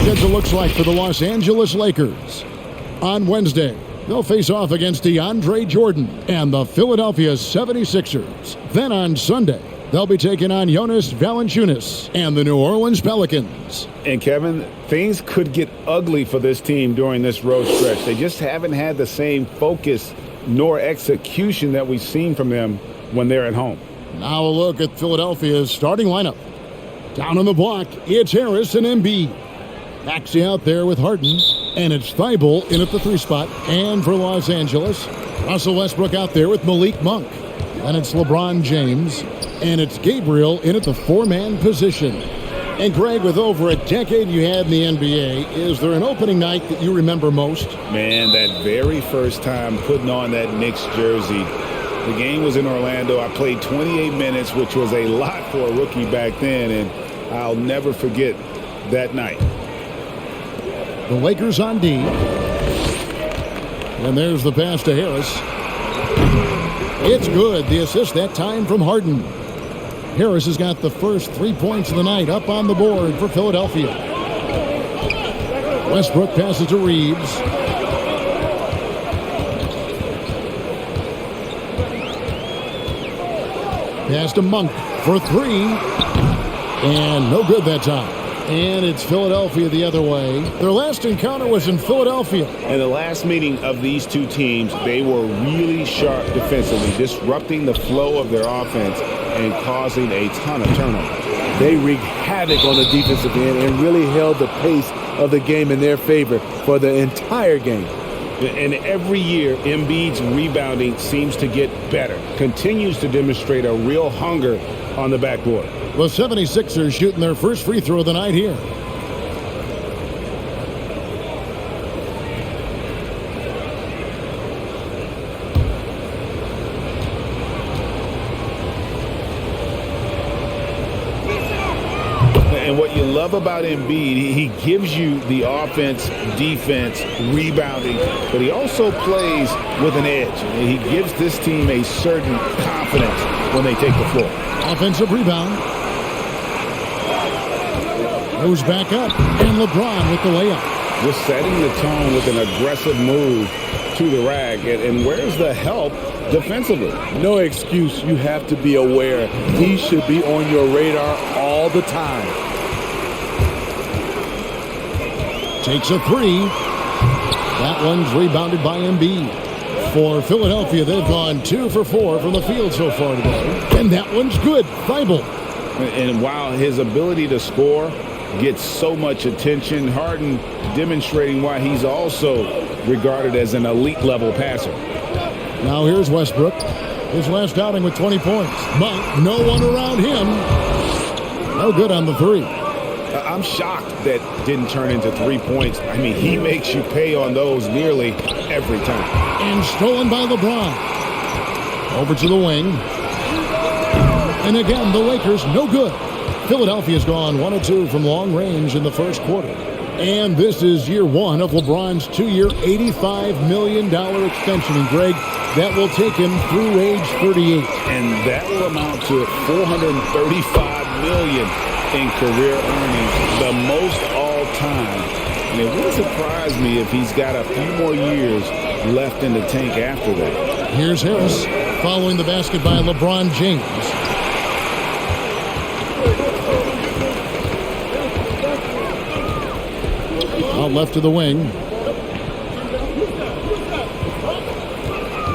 schedule looks like for the Los Angeles Lakers. On Wednesday, they'll face off against DeAndre Jordan and the Philadelphia 76ers. Then on Sunday, they'll be taking on Jonas Valanciunas and the New Orleans Pelicans. And Kevin, things could get ugly for this team during this road stretch. They just haven't had the same focus nor execution that we've seen from them when they're at home. Now a look at Philadelphia's starting lineup. Down on the block, it's Harris and Embiid. Maxey out there with Harden, and it's Thibault in at the 3 spot. And for Los Angeles, Russell Westbrook out there with Malik Monk. And it's LeBron James, and it's Gabriel in at the 4-man position. And Greg, with over a decade you had in the NBA, is there an opening night that you remember most? Man, that very first time putting on that Knicks jersey. The game was in Orlando. I played 28 minutes, which was a lot for a rookie back then, and I'll never forget that night. The Lakers on D. And there's the pass to Harris. It's good. The assist that time from Harden. Harris has got the first 3 points of the night up on the board for Philadelphia. Westbrook passes to Reeves. Pass to Monk for 3. And no good that time. And it's Philadelphia the other way. Their last encounter was in Philadelphia. In the last meeting of these two teams, they were really sharp defensively, disrupting the flow of their offense and causing a ton of turnovers. They wreaked havoc on the defensive end and really held the pace of the game in their favor for the entire game. And every year, Embiid's rebounding seems to get better, continues to demonstrate a real hunger on the backboard. The 76ers shooting their first free throw of the night here. And what you love about Embiid, he gives you the offense, defense, rebounding, but he also plays with an edge. He gives this team a certain confidence when they take the floor. Offensive rebound. Goes back up, and LeBron with the layup. Just setting the tone with an aggressive move to the rack. And where's the help defensively? No excuse. You have to be aware. He should be on your radar all the time. Takes a 3. That one's rebounded by Embiid. For Philadelphia, they've gone 2 for 4 from the field so far today. And that one's good. Thibault. And while his ability to score gets so much attention, Harden demonstrating why he's also regarded as an elite-level passer. Now here's Westbrook. His last outing with 20 points. But no one around him. No good on the 3. I'm shocked that didn't turn into 3 points. I mean, he makes you pay on those nearly every time. And stolen by LeBron. Over to the wing. And again, the Lakers, no good. Philadelphia's gone 1 of 2 from long range in the first quarter. And this is year 1 of LeBron's 2-year, $85 million extension. And Greg, that will take him through age 38. And that will amount to $435 million in career earnings, the most all time. And it wouldn't surprise me if he's got a few more years left in the tank after that. Here's Harris following the basket by LeBron James. Out left to the wing.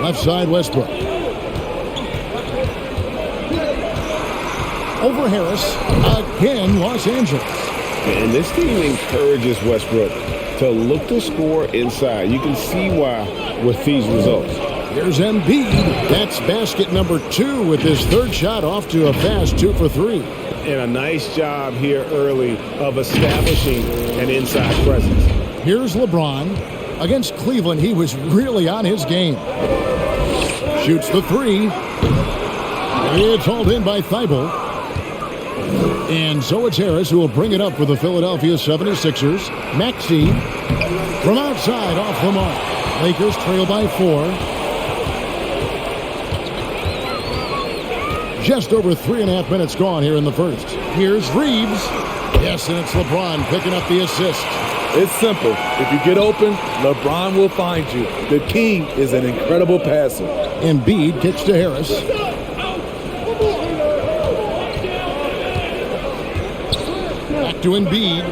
Left side, Westbrook. Over Harris. Again, Los Angeles. And this team encourages Westbrook to look to score inside. You can see why with these results. Here's Embiid. That's basket number 2 with his 3rd shot off to a fast 2 for 3. And a nice job here early of establishing an inside presence. Here's LeBron. Against Cleveland, he was really on his game. Shoots the 3. It's hauled in by Thibault. And so it's Harris who will bring it up for the Philadelphia 76ers. Maxey from outside off the mark. Lakers trail by 4. Just over 3.5 minutes gone here in the first. Here's Reeves. Yes, and it's LeBron picking up the assist. It's simple. If you get open, LeBron will find you. The king is an incredible passer. Embiid kicks to Harris. Back to Embiid.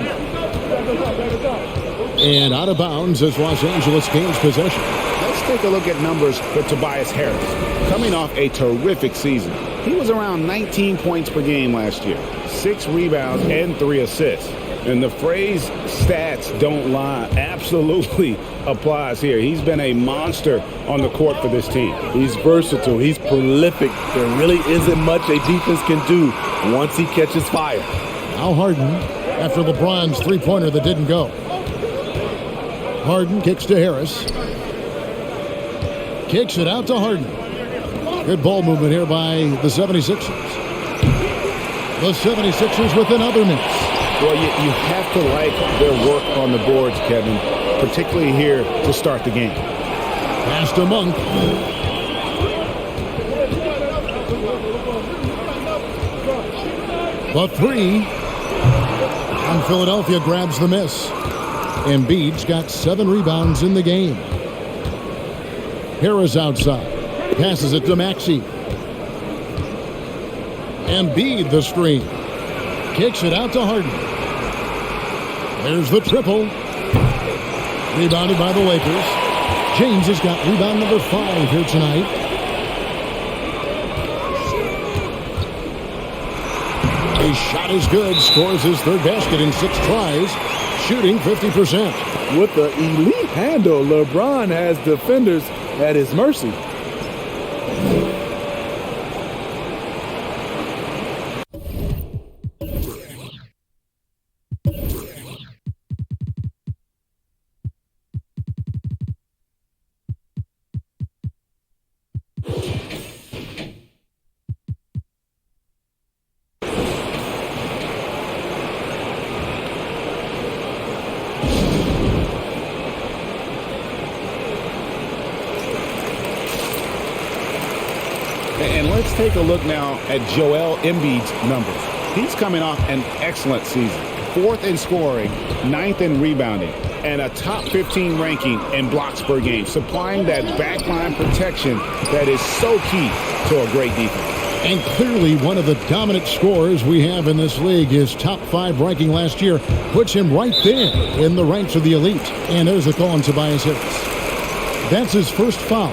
And out of bounds as Los Angeles gains possession. Let's take a look at numbers for Tobias Harris. Coming off a terrific season, he was around 19 points per game last year, 6 rebounds and 3 assists. And the phrase stats don't lie absolutely applies here. He's been a monster on the court for this team. He's versatile. He's prolific. There really isn't much a defense can do once he catches fire. Now Harden after LeBron's three-pointer that didn't go. Harden kicks to Harris. Kicks it out to Harden. Good ball movement here by the 76ers. The 76ers with another miss. Well, you have to like their work on the boards, Kevin, particularly here to start the game. Pass to Monk. The three. And Philadelphia grabs the miss. Embiid's got 7 rebounds in the game. Harris outside. Passes it to Maxey. Embiid the screen. Kicks it out to Harden. There's the triple. Rebounded by the Lakers. James has got rebound number 5 here tonight. His shot is good. Scores his 3rd basket in 6 tries. Shooting 50%. With the elite handle, LeBron has defenders at his mercy. And let's take a look now at Joel Embiid's numbers. He's coming off an excellent season. 4th in scoring, 9th in rebounding, and a top 15 ranking in blocks per game, supplying that backline protection that is so key to a great defense. And clearly one of the dominant scorers we have in this league. His top 5 ranking last year puts him right there in the ranks of the elite. And there's the call on Tobias Harris. That's his first foul.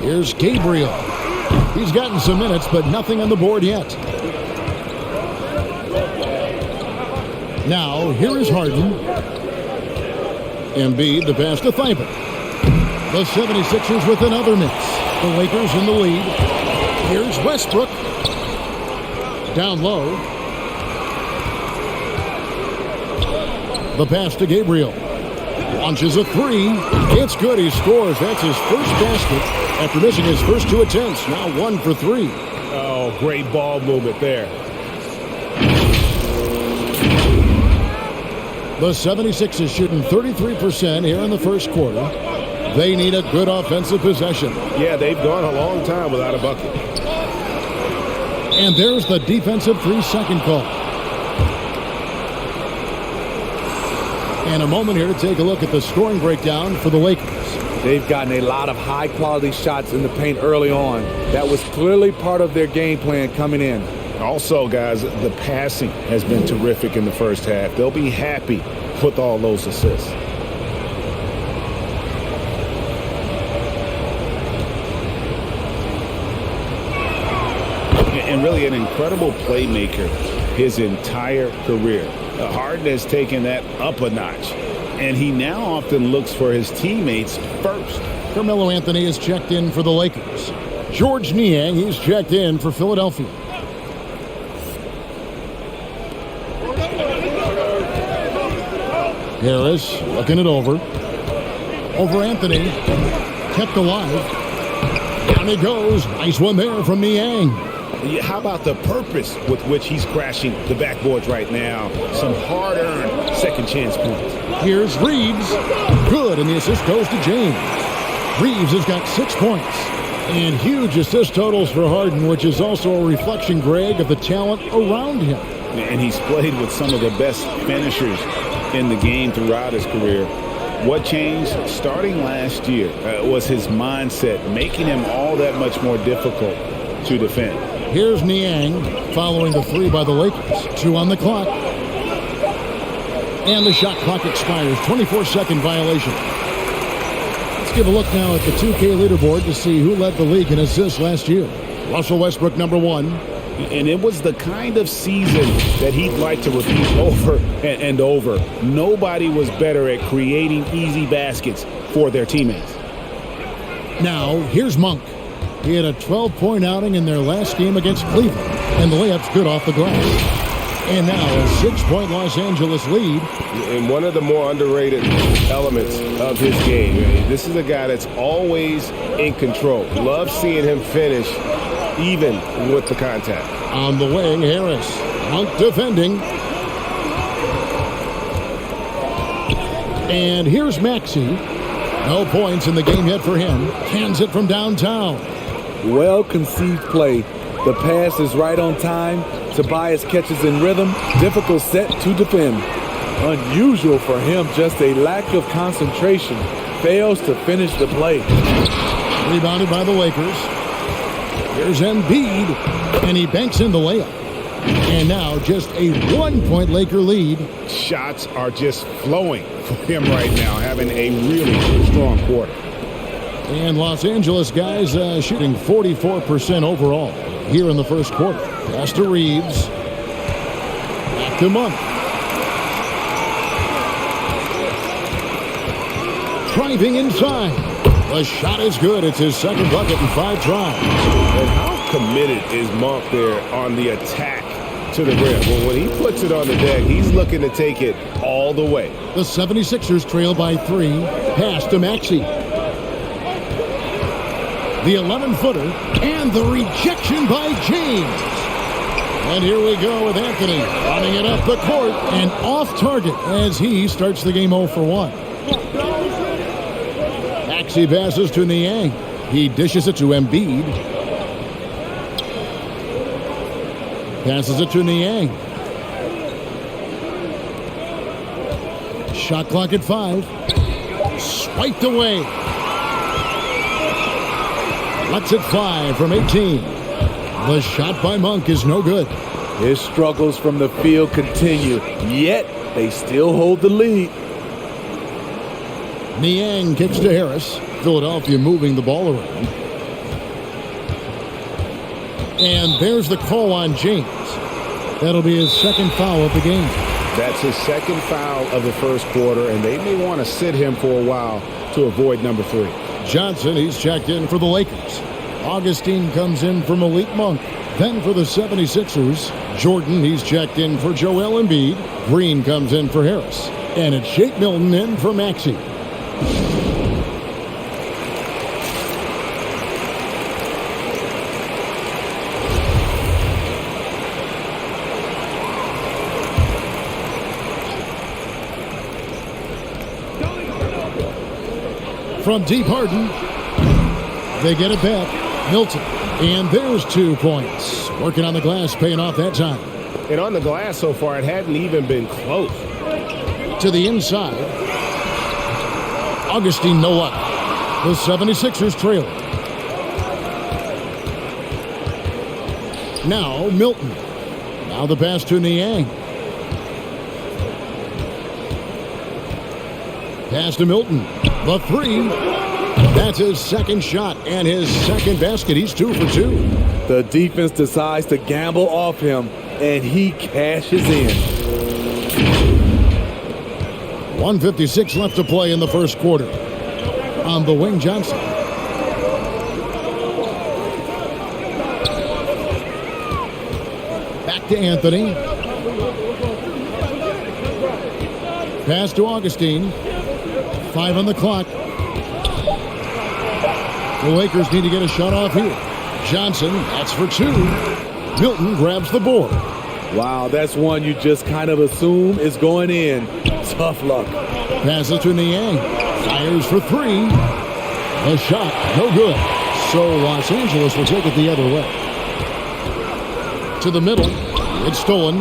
Here's Gabriel. He's gotten some minutes, but nothing on the board yet. Now, here is Harden. Embiid, the pass to Thibault. The 76ers with another miss. The Lakers in the lead. Here's Westbrook. Down low. The pass to Gabriel. Launches a 3. It's good. He scores. That's his first basket after missing his first 2 attempts. Now 1 for 3. Oh, great ball movement there. The 76ers shooting 33% here in the first quarter. They need a good offensive possession. Yeah, they've gone a long time without a bucket. And there's the defensive 3-second call. And a moment here to take a look at the scoring breakdown for the Lakers. They've gotten a lot of high-quality shots in the paint early on. That was clearly part of their game plan coming in. Also, guys, the passing has been terrific in the first half. They'll be happy with all those assists. And really an incredible playmaker his entire career. Harden has taken that up a notch, and he now often looks for his teammates first. Carmelo Anthony is checked in for the Lakers. George Niang, he's checked in for Philadelphia. Harris looking it over. Over Anthony. Kept alive. Down he goes. Nice one there from Niang. How about the purpose with which he's crashing the backboards right now? Some hard-earned second chance points. Here's Reeves. Good, and the assist goes to James. Reeves has got 6 points. And huge assist totals for Harden, which is also a reflection, Greg, of the talent around him. And he's played with some of the best finishers in the game throughout his career. What changed starting last year was his mindset, making him all that much more difficult to defend. Here's Niang following the three by the Lakers. 2 on the clock. And the shot clock expires. 24-second violation. Let's give a look now at the 2K leaderboard to see who led the league in assists last year. Russell Westbrook, #1. And it was the kind of season that he'd like to repeat over and over. Nobody was better at creating easy baskets for their teammates. Now, here's Monk. He had a 12-point outing in their last game against Cleveland, and the layup's good off the glass. And now a 6-point Los Angeles lead. And one of the more underrated elements of his game. This is a guy that's always in control. Love seeing him finish even with the contact. On the wing, Harris. Monk defending. And here's Maxey. No points in the game yet for him. Cans it from downtown. Well-conceived play. The pass is right on time. Tobias catches in rhythm. Difficult set to defend. Unusual for him, just a lack of concentration. Fails to finish the play. Rebounded by the Lakers. Here's Embiid, and he banks in the layup. And now just a 1-point Laker lead. Shots are just flowing for him right now, having a really strong quarter. And Los Angeles guys shooting 44% overall here in the first quarter. Pass to Reeves. Back to Monk. Driving inside. The shot is good. It's his second bucket in 5 tries. And how committed is Monk there on the attack to the rim? Well, when he puts it on the deck, he's looking to take it all the way. The 76ers trail by 3. Pass to Maxey. The 11-footer and the rejection by James. And here we go with Anthony running it up the court and off target as he starts the game 0 for 1. Maxey passes to Niang. He dishes it to Embiid. Passes it to Niang. Shot clock at 5. Swiped away. Lets it fly from 18. The shot by Monk is no good. His struggles from the field continue, yet they still hold the lead. Niang kicks to Harris. Philadelphia moving the ball around. And there's the call on James. That'll be his second foul of the game. That's his second foul of the first quarter, and they may want to sit him for a while to avoid number 3. Johnson, he's checked in for the Lakers. Augustine comes in for Malik Monk. Then for the 76ers, Jordan, he's checked in for Joel Embiid. Green comes in for Harris. And it's Shake Milton in for Maxey. From deep, Harden. They get it back. Milton. And there's 2 points. Working on the glass, paying off that time. And on the glass so far, it hadn't even been close. To the inside. Augustine, no luck. The 76ers trail. Now Milton. Now the pass to Niang. Pass to Milton. The 3. That's his second shot and his second basket. He's 2 for 2. The defense decides to gamble off him, and he cashes in. 1:56 left to play in the first quarter. On the wing, Johnson. Back to Anthony. Pass to Augustine. 5 on the clock. The Lakers need to get a shot off here. Johnson, that's for 2. Milton grabs the board. Wow, that's one you just kind of assume is going in. Tough luck. Passes to Niang. Fires for 3. The shot, no good. So Los Angeles will take it the other way. To the middle. It's stolen.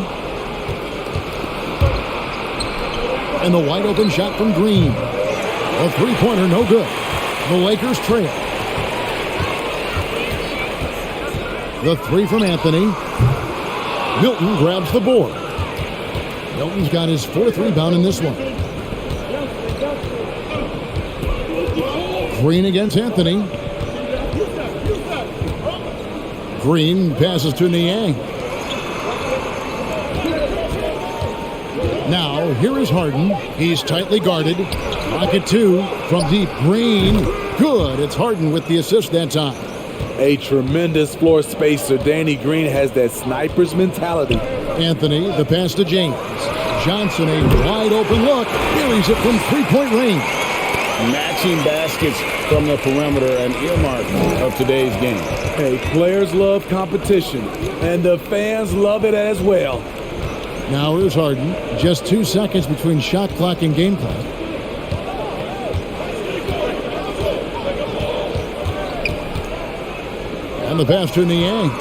And the wide open shot from Green. A three-pointer, no good. The Lakers trail. The three from Anthony. Milton grabs the board. Milton's got his fourth rebound in this one. Green against Anthony. Green passes to Niang. Now, here is Harden. He's tightly guarded. Pocket two from deep. Green. Good. It's Harden with the assist that time. A tremendous floor spacer. Danny Green has that sniper's mentality. Anthony, the pass to James. Johnson, a wide open look. Buries it from three-point range. Matching baskets from the perimeter, an earmark of today's game. Hey, players love competition, and the fans love it as well. Now here's Harden. Just 2 seconds between shot clock and game clock. And the pass to Niang.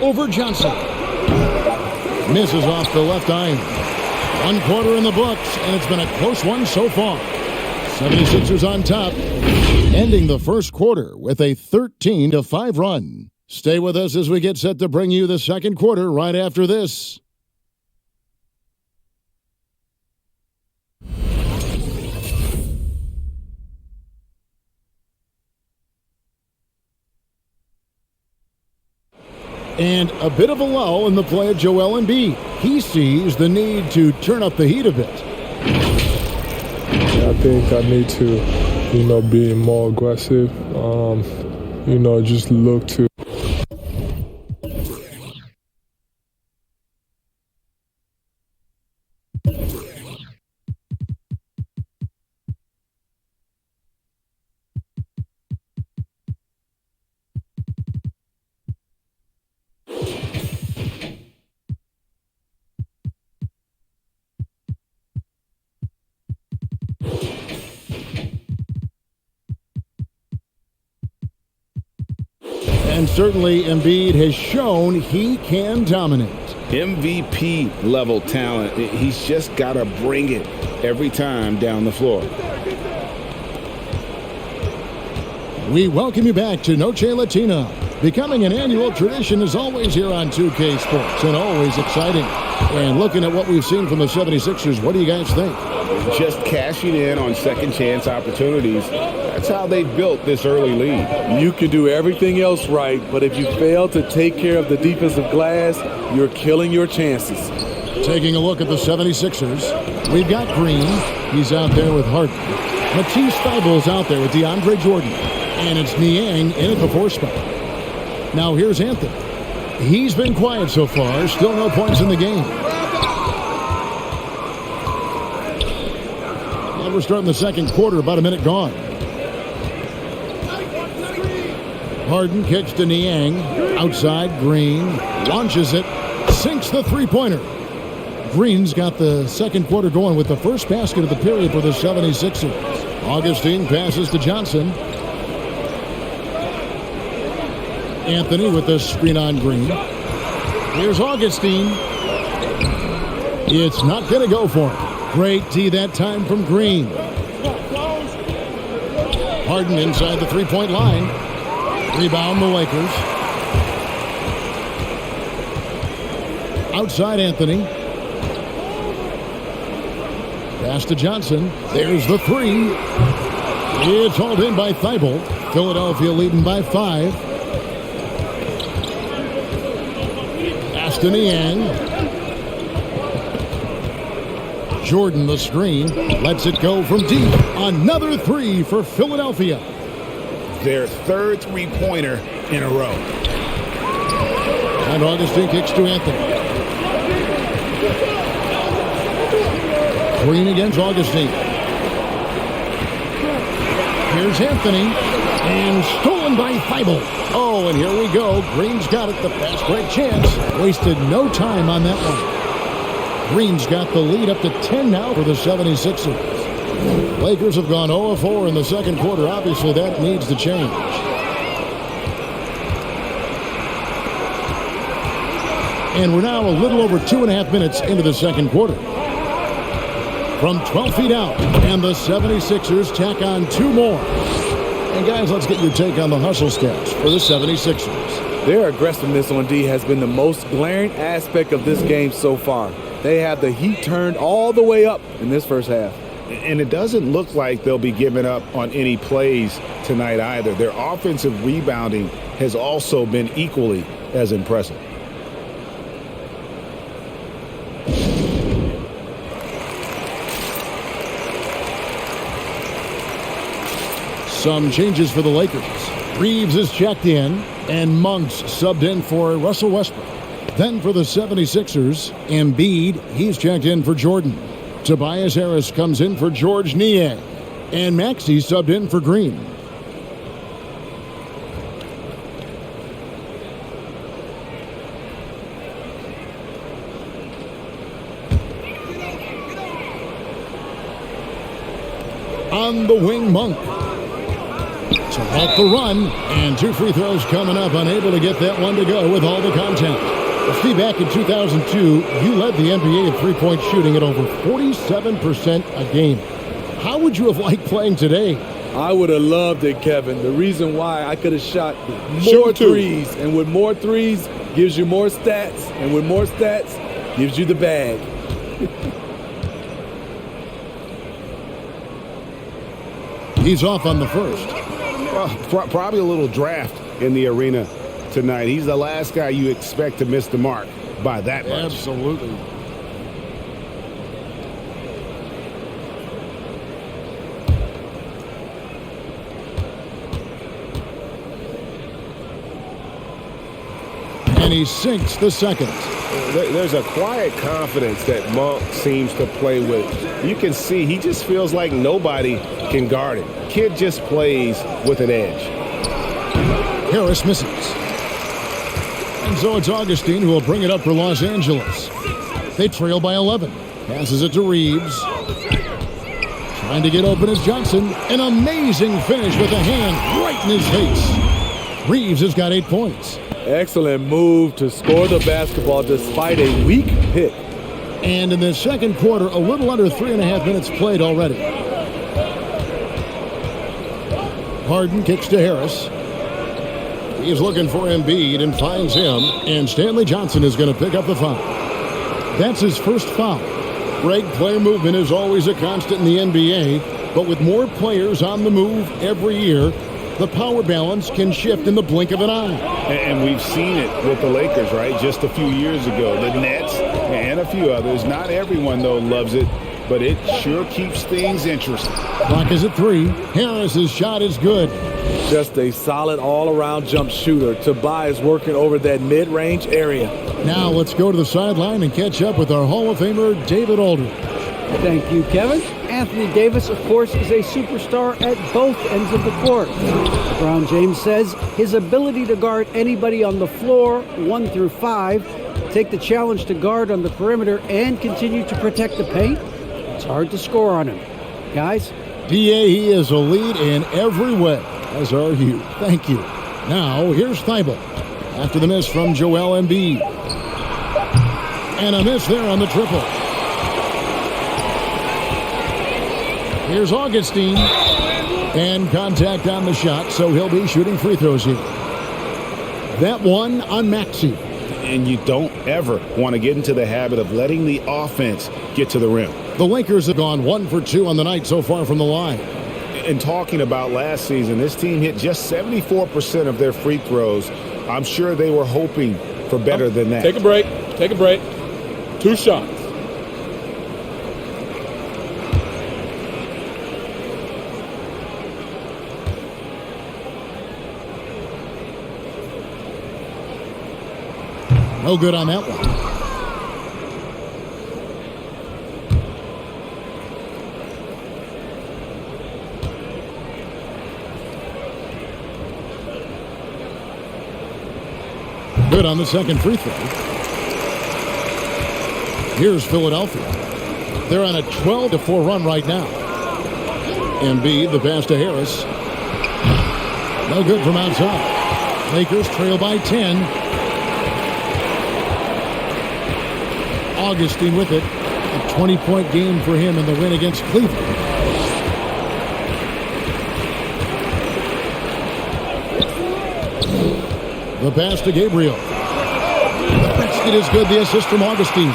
Over Johnson. Misses off the left iron. 1 quarter in the books, and it's been a close one so far. 76ers on top, ending the first quarter with a 13-5 run. Stay with us as we get set to bring you the second quarter right after this. And a bit of a lull in the play of Joel Embiid. He sees the need to turn up the heat a bit. I think I need to, be more aggressive. Just look to. And certainly Embiid has shown he can dominate. MVP level talent. He's just got to bring it every time down the floor. We welcome you back to Noche Latina. Becoming an annual tradition is always here on 2K Sports and always exciting. And looking at what we've seen from the 76ers, what do you guys think? Just cashing in on second chance opportunities. That's how they built this early lead. You can do everything else right, but if you fail to take care of the defensive glass, you're killing your chances. Taking a look at the 76ers, we've got Green. He's out there with Harden. Matisse Thybulle's out there with DeAndre Jordan. And it's Niang in at the 4 spot. Now here's Anthony. He's been quiet so far. Still no points in the game. And we're starting the second quarter, about a minute gone. Harden kicks to Niang. Outside, Green. Launches it. Sinks the three-pointer. Green's got the second quarter going with the first basket of the period for the 76ers. Augustine passes to Johnson. Anthony with the screen on Green. Here's Augustine. It's not going to go for him. Great D that time from Green. Harden inside the three-point line. Rebound the Lakers. Outside Anthony. Pass to Johnson. There's the three. It's hauled in by Thibault. Philadelphia leading by 5. Pass to Niang. Jordan the screen. Lets it go from deep. Another three for Philadelphia. Their third three-pointer in a row. And Augustine kicks to Anthony. Green against Augustine. Here's Anthony. And stolen by Thibault. Oh, and here we go. Green's got it. The fast break chance. Wasted no time on that one. Green's got the lead up to 10 now for the 76ers. Lakers have gone 0-4 in the second quarter. Obviously, that needs to change. And we're now a little over 2.5 minutes into the second quarter. From 12 feet out, and the 76ers tack on 2 more. And guys, let's get your take on the hustle stats for the 76ers. Their aggressiveness on D has been the most glaring aspect of this game so far. They have the heat turned all the way up in this first half. And it doesn't look like they'll be giving up on any plays tonight either. Their offensive rebounding has also been equally as impressive. Some changes for the Lakers. Reeves is checked in, and Monks subbed in for Russell Westbrook. Then for the 76ers, Embiid, he's checked in for Jordan. Tobias Harris comes in for George Niang, and Maxey subbed in for Green. On the wing, Monk. So off the run, and 2 free throws coming up, unable to get that one to go with all the contact. Steve, back in 2002, you led the NBA in three-point shooting at over 47% a game. How would you have liked playing today? I would have loved it, Kevin. The reason why I could have shot more threes, and with more threes gives you more stats, and with more stats gives you the bag. He's off on the first. Well, probably a little draft in the arena tonight. He's the last guy you expect to miss the mark by that much. Absolutely. And he sinks the second. There's a quiet confidence that Monk seems to play with. You can see he just feels like nobody can guard him. Kid just plays with an edge. Harris misses. And so it's Augustine who will bring it up for Los Angeles. They trail by 11. Passes it to Reeves. Trying to get open is Johnson. An amazing finish with a hand right in his face. Reeves has got 8 points. Excellent move to score the basketball despite a weak pick. And in the second quarter, a little under 3.5 minutes played already. Harden kicks to Harris. He's looking for Embiid and finds him. And Stanley Johnson is going to pick up the foul. That's his first foul. Greg, player movement is always a constant in the NBA. But with more players on the move every year, the power balance can shift in the blink of an eye. And we've seen it with the Lakers, right? Just a few years ago. The Nets and a few others. Not everyone, though, loves it, but it sure keeps things interesting. Clock is at 3. Harris's shot is good. Just a solid all-around jump shooter. Tobias working over that mid-range area. Now let's go to the sideline and catch up with our Hall of Famer, David Aldridge. Thank you, Kevin. Anthony Davis, of course, is a superstar at both ends of the court. LeBron James says his ability to guard anybody on the floor, 1 through 5, take the challenge to guard on the perimeter and continue to protect the paint, it's hard to score on him. Guys? DA, he is a lead in every way, as are you. Thank you. Now, here's Thibault. After the miss from Joel Embiid. And a miss there on the triple. Here's Augustine. And contact on the shot, so he'll be shooting free throws here. That one on Maxey. And you don't ever want to get into the habit of letting the offense get to the rim. The Lakers have gone 1 for 2 on the night so far from the line. And talking about last season, this team hit just 74% of their free throws. I'm sure they were hoping for better than that. Take a break. Take a break. 2 shots. No good on that one. Good on the second free throw. Here's Philadelphia. They're on a 12-4 run right now. Embiid, the pass to Harris. No good from outside. Lakers trail by 10. Augustine with it. A 20-point game for him in the win against Cleveland. The pass to Gabriel. The basket is good. The assist from Augustine.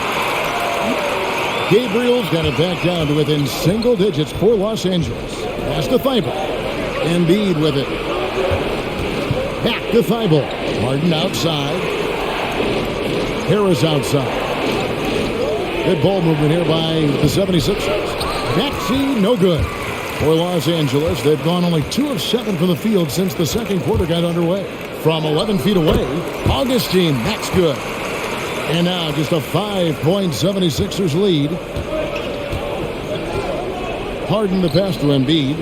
Gabriel's got it back down to within single digits for Los Angeles. Pass to Thibault. Embiid with it. Back to Thibault. Harden outside. Harris outside. Good ball movement here by the 76ers. Maxey, no good. For Los Angeles, they've gone only 2 of 7 from the field since the second quarter got underway. From 11 feet away, Augustine, that's good. And now just a 5-point 76ers lead. Harden the pass to Embiid.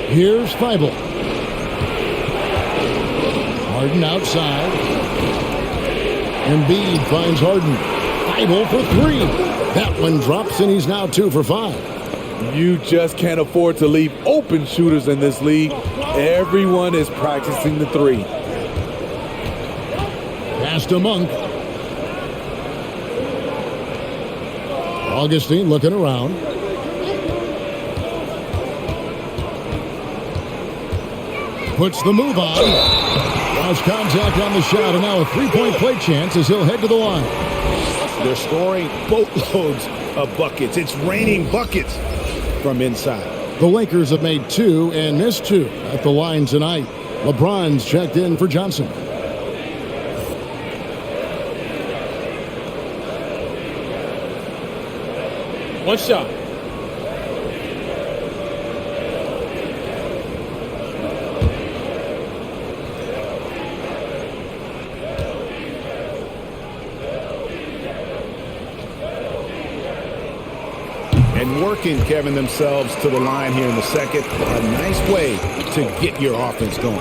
Here's Thibault. Harden outside. Embiid finds Harden. Thibault for 3. That one drops, and he's now 2 for 5. You just can't afford to leave open shooters in this league. Everyone is practicing the 3. Pass to Monk. Augustine looking around. Puts the move on. Lost contact on the shot, and now a 3-point play chance as he'll head to the line. They're scoring boatloads of buckets. It's raining buckets from inside. The Lakers have made 2 and missed 2 at the line tonight. LeBron's checked in for Johnson. One shot. And working, Kevin, themselves to the line here in the second. A nice way to get your offense going.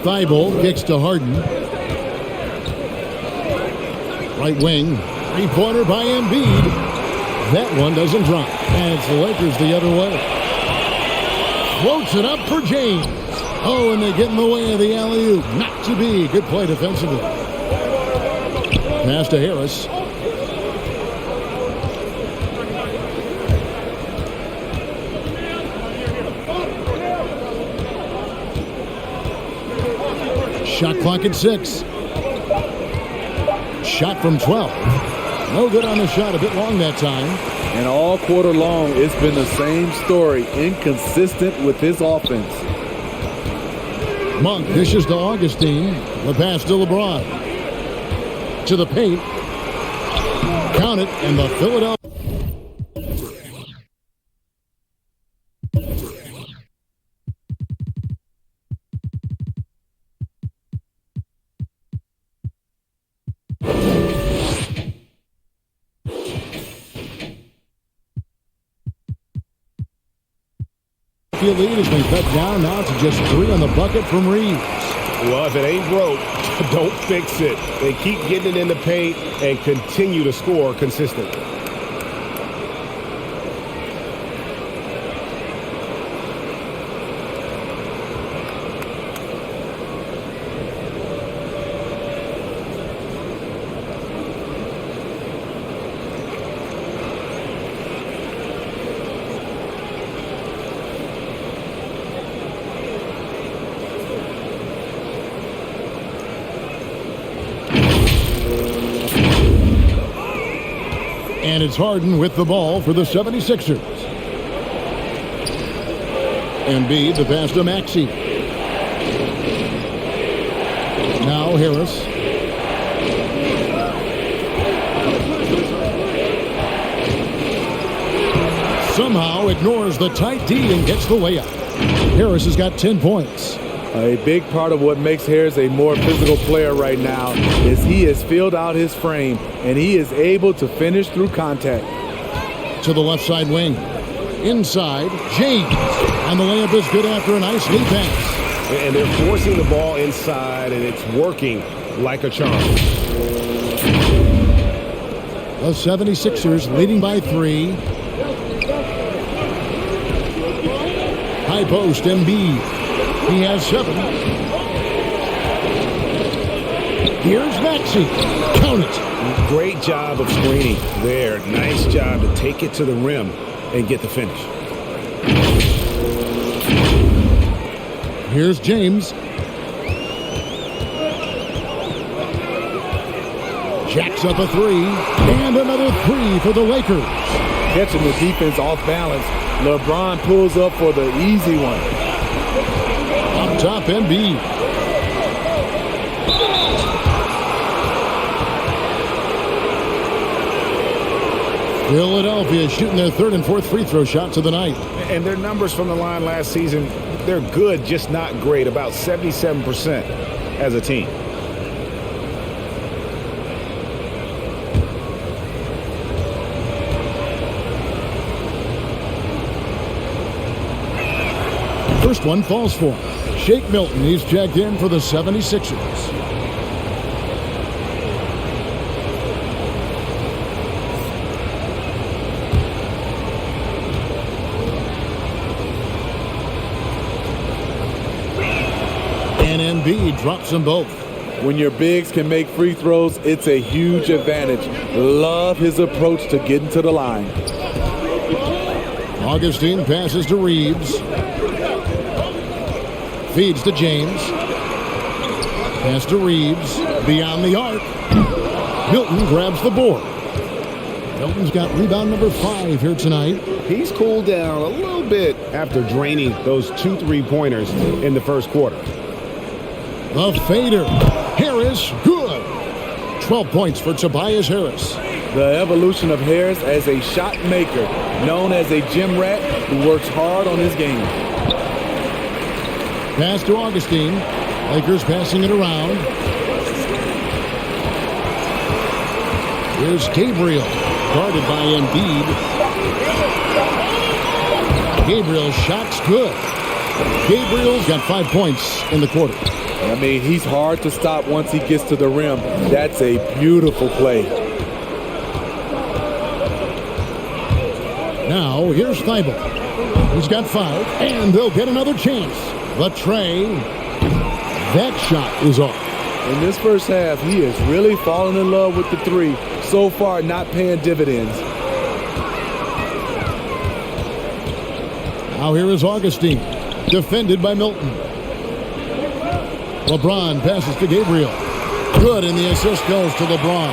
Thibault kicks to Harden. Right wing. 3-pointer by Embiid. That one doesn't drop. And it's the Lakers the other way. Floats it up for James. Oh, and they get in the way of the alley-oop. Not to be. Good play defensively. Pass to Harris. Shot clock at 6. Shot from 12. No good on the shot. A bit long that time. And all quarter long, it's been the same story. Inconsistent with his offense. Monk dishes to Augustine. The pass to LeBron. To the paint. Count it, and the Philadelphia. Lead has been cut down now to just 3 on the bucket from Reeves. Well, if it ain't broke, don't fix it. They keep getting it in the paint and continue to score consistently. And it's Harden with the ball for the 76ers. Embiid, the pass to Maxey. Now Harris. Somehow ignores the tight D and gets the layup. Harris has got 10 points. A big part of what makes Harris a more physical player right now is he has filled out his frame, and he is able to finish through contact. To the left side wing. Inside, James. And the layup is good after a nice lead pass. And they're forcing the ball inside, and it's working like a charm. The 76ers leading by 3. High post, Embiid. He has 7. Here's Maxey. Count it. Great job of screening there. Nice job to take it to the rim and get the finish. Here's James. Jacks up a three. And another three for the Lakers. Catching the defense off balance. LeBron pulls up for the easy one. Up top, Embiid. Philadelphia shooting their third and fourth free throw shots of the night. And their numbers from the line last season, they're good, just not great. About 77% as a team. First one falls for him. Shake Milton, he's checked in for the 76ers. And Embiid drops them both. When your bigs can make free throws, it's a huge advantage. Love his approach to getting to the line. Augustine passes to Reeves. Feeds to James. Pass to Reeves. Beyond the arc. Milton grabs the board. Milton's got rebound number 5 here tonight. He's cooled down a little bit after draining those 2 3-pointers in the first quarter. The fader. Harris, good. 12 points for Tobias Harris. The evolution of Harris as a shot maker, known as a gym rat who works hard on his game. Pass to Augustine. Lakers passing it around. Here's Gabriel, guarded by Embiid. Gabriel's shot's good. Gabriel's got 5 points in the quarter. I mean, he's hard to stop once he gets to the rim. That's a beautiful play. Now, here's Thibault. He's got 5, and they'll get another chance. The tray. That shot is off. In this first half, he is really falling in love with the 3. So far, not paying dividends. Now here is Augustine, defended by Milton. LeBron passes to Gabriel. Good, and the assist goes to LeBron.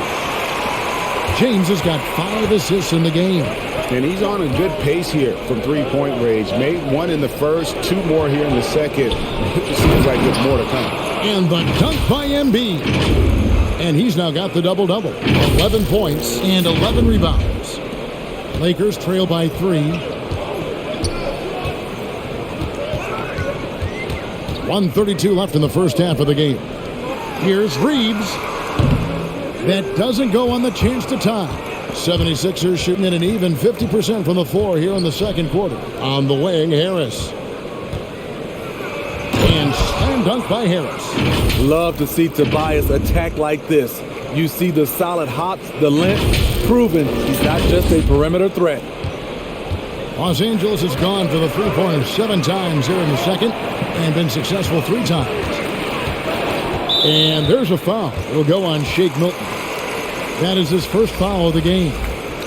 James has got 5 assists in the game. And he's on a good pace here from three-point range. Made 1 in the first, 2 more here in the second. It seems like there's more to come. And the dunk by Embiid. And he's now got the double-double. 11 points and 11 rebounds. Lakers trail by 3. 1:32 left in the first half of the game. Here's Reeves. That doesn't go on the chance to tie. 76ers shooting at an even 50% from the floor here in the second quarter. On the wing, Harris. And slam dunk by Harris. Love to see Tobias attack like this. You see the solid hops, the length, proving he's not just a perimeter threat. Los Angeles has gone for the three-pointer 7 times here in the second and been successful 3 times. And there's a foul. It'll go on Shake Milton. That is his first foul of the game.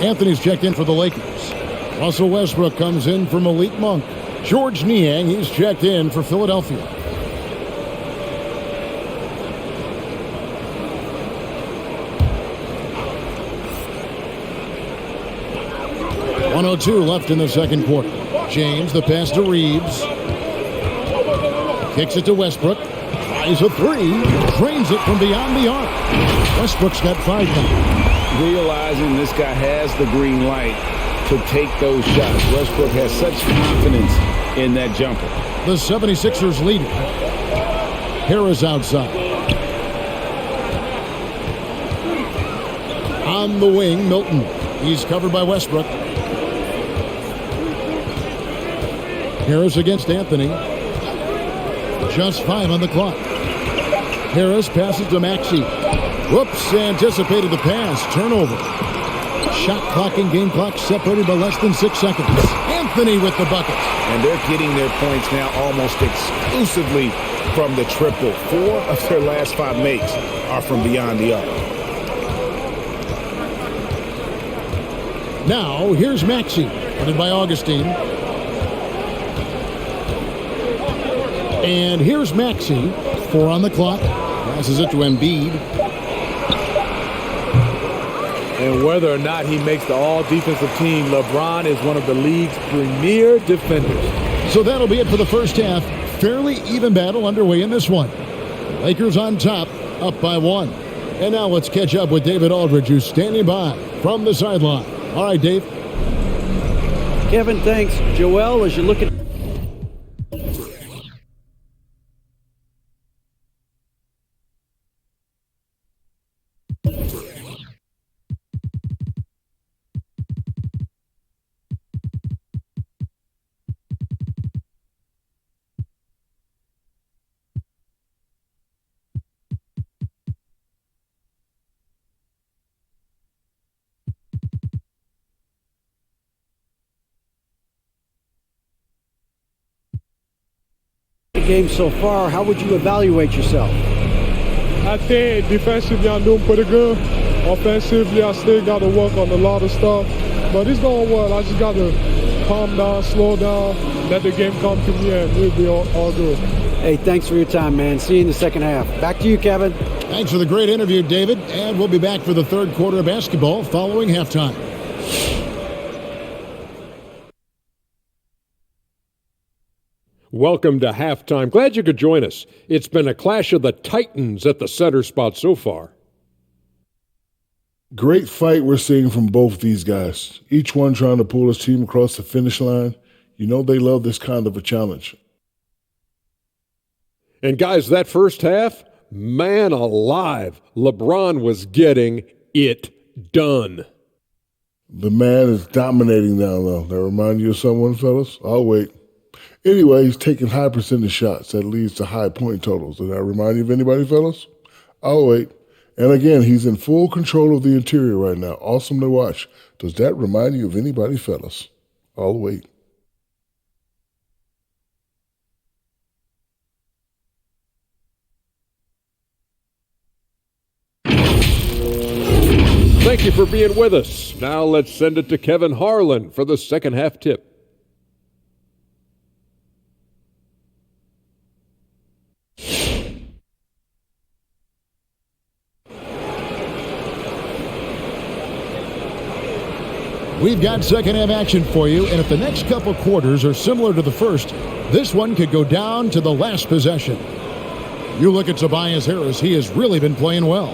Anthony's checked in for the Lakers. Russell Westbrook comes in for Malik Monk. George Niang, he's checked in for Philadelphia. .102 left in the second quarter. James, the pass to Reeves. Kicks it to Westbrook. Tries a 3. Drains it from beyond the arc. Westbrook's got 5 now. Realizing this guy has the green light to take those shots. Westbrook has such confidence in that jumper. The 76ers lead it. Harris outside. On the wing, Milton. He's covered by Westbrook. Harris against Anthony. Just 5 on the clock. Harris passes to Maxey. Whoops, anticipated the pass. Turnover. Shot clock and game clock separated by less than 6 seconds. Anthony with the bucket. And they're getting their points now almost exclusively from the triple. 4 of their last 5 makes are from beyond the arc. Now, here's Maxey, put by Augustine. And here's Maxey, 4 on the clock. Passes it to Embiid. And whether or not he makes the all-defensive team, LeBron is one of the league's premier defenders. So that'll be it for the first half. Fairly even battle underway in this one. Lakers on top, up by 1. And now let's catch up with David Aldridge, who's standing by from the sideline. All right, Dave. Kevin, thanks. Joel, as you look at the game so far, how would you evaluate yourself? I think defensively I'm doing pretty good. Offensively, I still got to work on a lot of stuff. But it's going well. I just got to calm down, slow down, let the game come to me, and we'll be all good. Hey, thanks for your time, man. See you in the second half. Back to you, Kevin. Thanks for the great interview, David. And we'll be back for the third quarter of basketball following halftime. Welcome to halftime. Glad you could join us. It's been a clash of the Titans at the center spot so far. Great fight we're seeing from both these guys. Each one trying to pull his team across the finish line. You know they love this kind of a challenge. And guys, that first half, man alive, LeBron was getting it done. The man is dominating down low. That remind you of someone, fellas? I'll wait. Anyway, he's taking high percentage shots. That leads to high point totals. Does that remind you of anybody, fellas? I'll wait. And again, he's in full control of the interior right now. Awesome to watch. Does that remind you of anybody, fellas? I'll wait. Thank you for being with us. Now let's send it to Kevin Harlan for the second half tip. We've got second half action for you, and if the next couple quarters are similar to the first, this one could go down to the last possession. You look at Tobias Harris, he has really been playing well.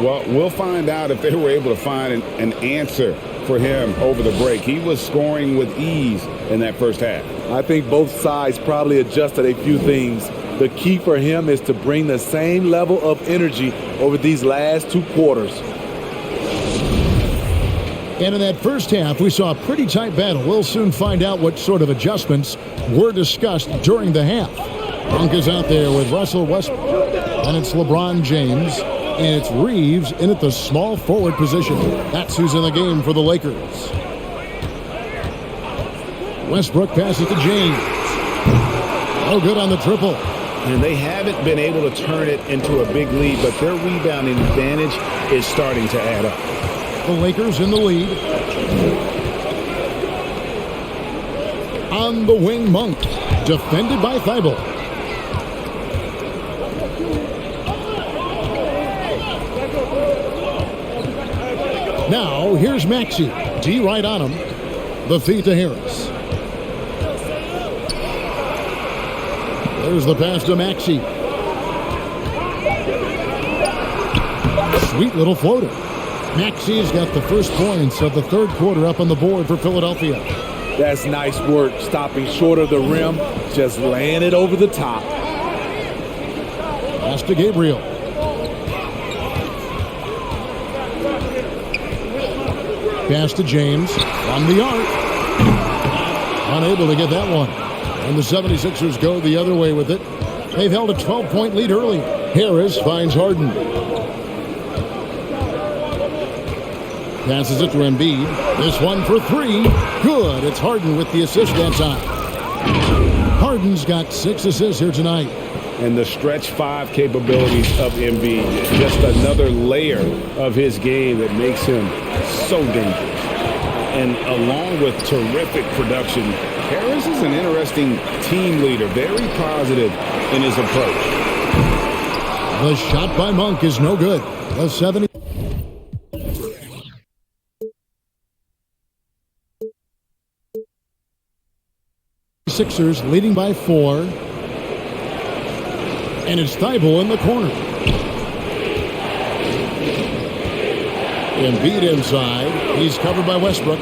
Well, we'll find out if they were able to find an answer for him over the break. He was scoring with ease in that first half. I think both sides probably adjusted a few things. The key for him is to bring the same level of energy over these last 2 quarters. And in that first half, we saw a pretty tight battle. We'll soon find out what sort of adjustments were discussed during the half. Dunk is out there with Russell Westbrook, and it's LeBron James, and it's Reeves in at the small forward position. That's who's in the game for the Lakers. Westbrook passes to James. No good on the triple. And they haven't been able to turn it into a big lead, but their rebounding advantage is starting to add up. The Lakers in the lead. On the wing, Monk. Defended by Thibault. Now, here's Maxey. D right on him. The feed to Harris. There's the pass to Maxey. Sweet little floater. Maxey's got the first points of the third quarter up on the board for Philadelphia. That's nice work, stopping short of the rim, just laying it over the top. Pass to Gabriel. Pass to James on the arc. Unable to get that one. And the 76ers go the other way with it. They've held a 12-point lead early. Harris finds Harden. Passes it to Embiid. This one for 3. Good. It's Harden with the assist that time. Harden's got 6 assists here tonight. and the stretch five capabilities of Embiid. Just another layer of his game that makes him so dangerous. And along with terrific production, Harris is an interesting team leader, very positive in his approach. The shot by Monk is no good. The 76ers leading by 4. And it's Thibault in the corner. Embiid inside. He's covered by Westbrook.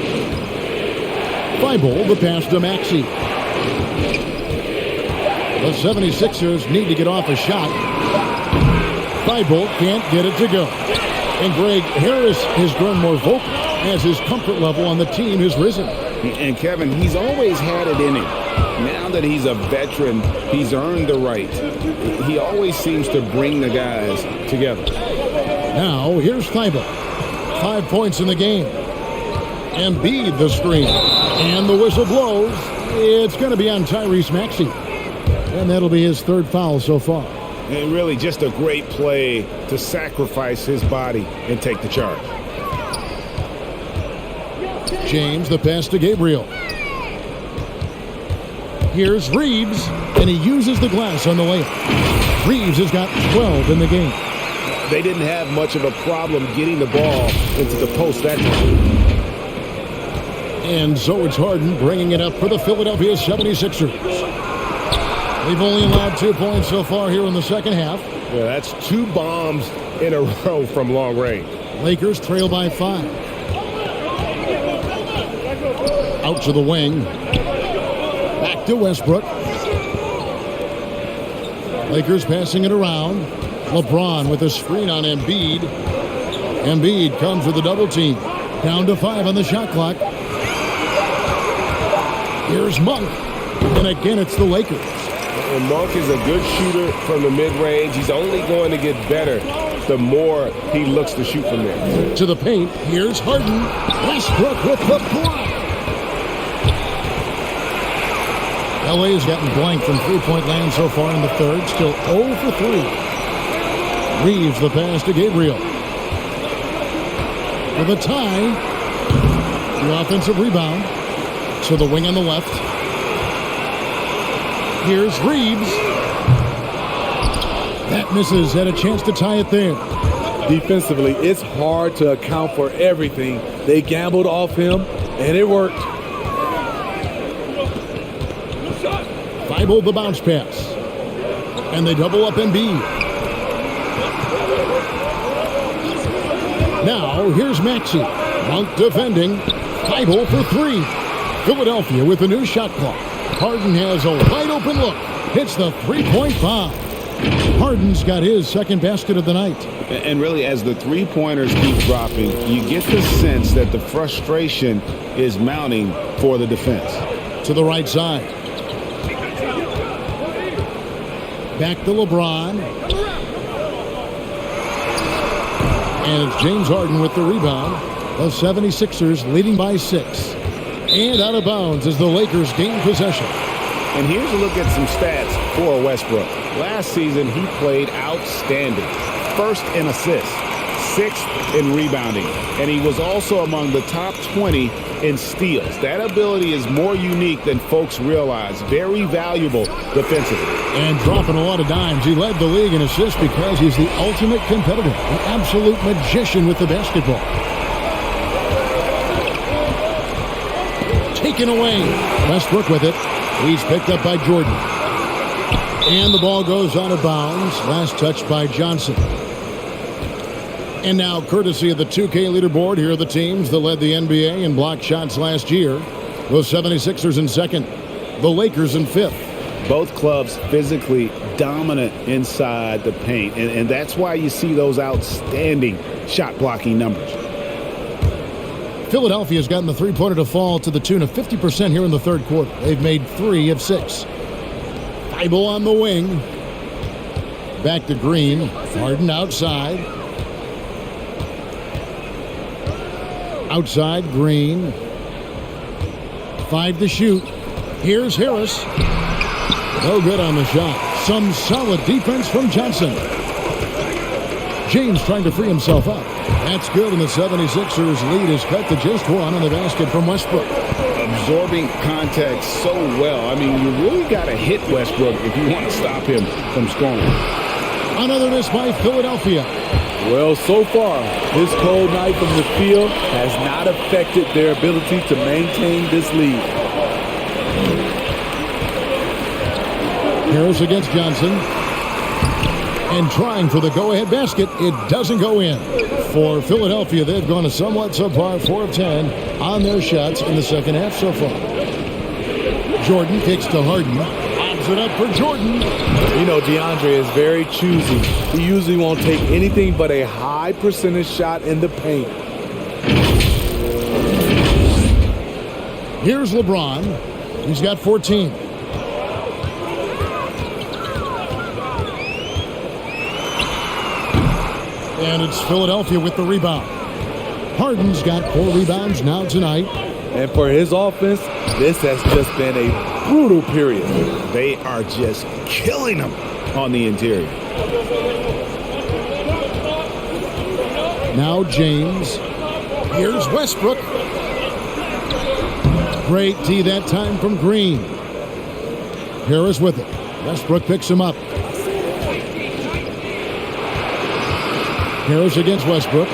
Thibault, the pass to Maxey. The 76ers need to get off a shot. Thibault can't get it to go. And Greg, Harris has grown more vocal as his comfort level on the team has risen. And Kevin, he's always had it in him. Now that he's a veteran, he's earned the right. He always seems to bring the guys together. Now, here's Thibault. 5 points in the game. Embiid the screen. And the whistle blows. It's going to be on Tyrese Maxey. And that'll be his 3rd foul so far. And really just a great play to sacrifice his body and take the charge. James, the pass to Gabriel. Here's Reeves, and he uses the glass on the layup. Reeves has got 12 in the game. They didn't have much of a problem getting the ball into the post that time. And so it's Harden bringing it up for the Philadelphia 76ers. They've only allowed 2 points so far here in the second half. Yeah, that's 2 bombs in a row from long range. Lakers trail by 5. Out to the wing. Back to Westbrook. Lakers passing it around. LeBron with a screen on Embiid. Embiid comes with a double team. Down to 5 on the shot clock. Here's Monk. And again, it's the Lakers. And Monk is a good shooter from the mid-range. He's only going to get better the more he looks to shoot from there. To the paint. Here's Harden. Westbrook with the block. LA has gotten blank from three-point land so far in the third. Still 0 for 3. Reeves the pass to Gabriel. With a tie. The offensive rebound. To the wing on the left. Here's Reeves. That misses. Had a chance to tie it there. Defensively, it's hard to account for everything. They gambled off him, and it worked. Thibault the bounce pass. And they double up Embiid. Now, here's Maxey. Monk defending. Thibault for 3. Philadelphia with a new shot clock. Harden has a wide open look. Hits the three-point bomb. Harden's got his second basket of the night. And really, as the three-pointers keep dropping, you get the sense that the frustration is mounting for the defense. To the right side. Back to LeBron. And it's James Harden with the rebound. The 76ers leading by 6. And out of bounds as the Lakers gain possession. And here's a look at some stats for Westbrook. Last season, he played outstanding. 1st in assists, 6th in rebounding, and he was also among the top 20 in steals. That ability is more unique than folks realize. Very valuable defensively. And dropping a lot of dimes. He led the league in assists because he's the ultimate competitor, an absolute magician with the basketball. Taken away. Westbrook with it. He's picked up by Jordan. And the ball goes out of bounds. Last touch by Johnson. And now, courtesy of the 2K leaderboard, here are the teams that led the NBA in block shots last year. The 76ers in 2nd. The Lakers in 5th. Both clubs physically dominant inside the paint. And that's why you see those outstanding shot blocking numbers. Philadelphia has gotten the three-pointer to fall to the tune of 50% here in the third quarter. They've made 3 of 6. Thibault on the wing. Back to Green. Harden outside. Outside, Green. 5 to shoot. Here's Harris. No good on the shot. Some solid defense from Johnson. James trying to free himself up. That's good, and the 76ers lead is cut to just one on the basket from Westbrook. Absorbing contact so well. I mean, you really got to hit Westbrook if you want to stop him from scoring. Another miss by Philadelphia. Well, so far, this cold night from the field has not affected their ability to maintain this lead. Harris against Johnson. And trying for the go-ahead basket. It doesn't go in. For Philadelphia, they've gone a somewhat subpar 4 of 10 on their shots in the second half so far. Jordan kicks to Harden. Lobs it up for Jordan. You know, DeAndre is very choosy. He usually won't take anything but a high percentage shot in the paint. Here's LeBron. He's got 14. And it's Philadelphia with the rebound. Harden's got 4 rebounds now tonight. And for his offense, this has just been a brutal period. They are just killing them on the interior. Now James. Here's Westbrook. Great D that time from Green. Harris with it. Westbrook picks him up. Harris against Westbrook.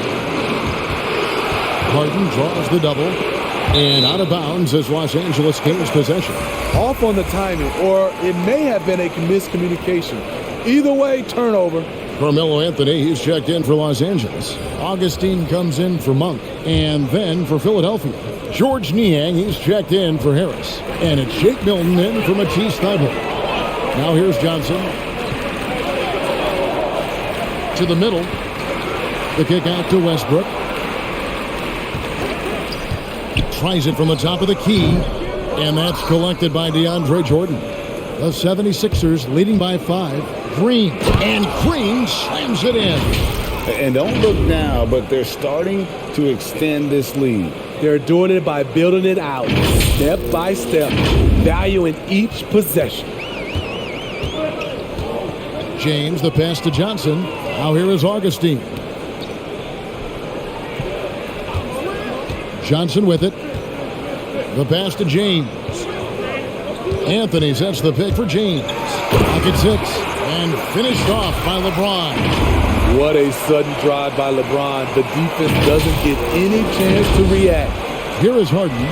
Harden draws the double. And out of bounds as Los Angeles gains possession. Off on the timing, or it may have been a miscommunication. Either way, turnover. Carmelo Anthony, he's checked in for Los Angeles. Augustine comes in for Monk. And then for Philadelphia, George Niang, he's checked in for Harris. And it's Shake Milton in for Matisse Thybulle. Now here's Johnson. To the middle. The kick out to Westbrook. Tries it from the top of the key. And that's collected by DeAndre Jordan. The 76ers leading by 5. Green. And Green slams it in. And don't look now, but they're starting to extend this lead. They're doing it by building it out, step by step, valuing each possession. James, the pass to Johnson. Now here is Augustine. Johnson with it. The pass to James. Anthony sets the pick for James. Pocket 6. And finished off by LeBron. What a sudden drive by LeBron. The defense doesn't get any chance to react. Here is Harden.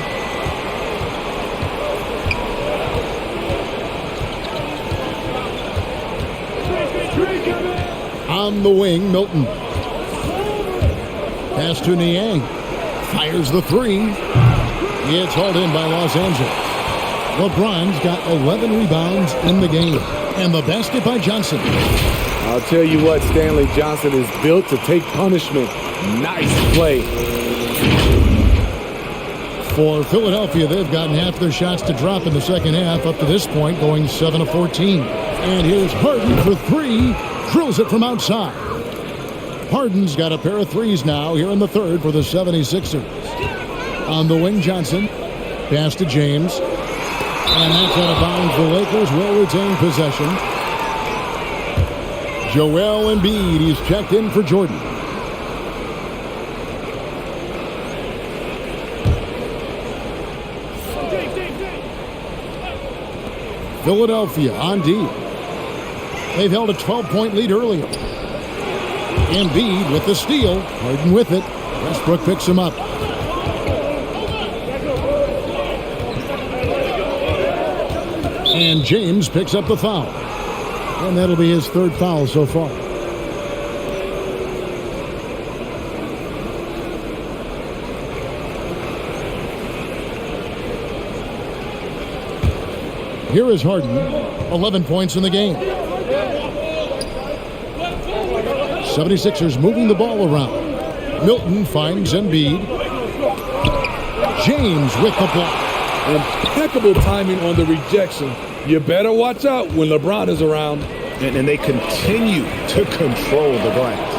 On the wing, Milton. Pass to Niang. Fires the 3. It's hauled in by Los Angeles. LeBron's got 11 rebounds in the game. And the basket by Johnson. I'll tell you what, Stanley Johnson is built to take punishment. Nice play. For Philadelphia, they've gotten half their shots to drop in the second half, up to this point, going 7 of 14. And here's Harden for 3. Drills it from outside. Harden's got a pair of 3s now here in the third for the 76ers. On the wing, Johnson. Pass to James. And that's out of bounds. The Lakers will retain possession. Joel Embiid, he's checked in for Jordan. Philadelphia on D. They've held a 12-point lead earlier. Embiid with the steal. Harden with it. Westbrook picks him up. And James picks up the foul. And that'll be his 3rd foul so far. Here is Harden. 11 points in the game. 76ers moving the ball around. Milton finds Embiid. James with the block. Impeccable timing on the rejection. You better watch out when LeBron is around. And they continue to control the glass.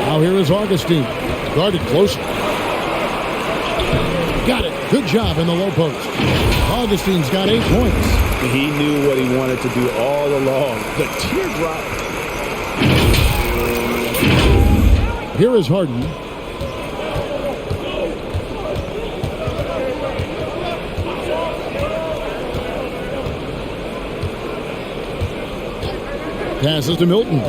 Now here is Augustine. Guarded closely. Got it. Good job in the low post. Augustine's got 8 points. He knew what he wanted to do all along. The teardrop. Here is Harden. Passes to Milton.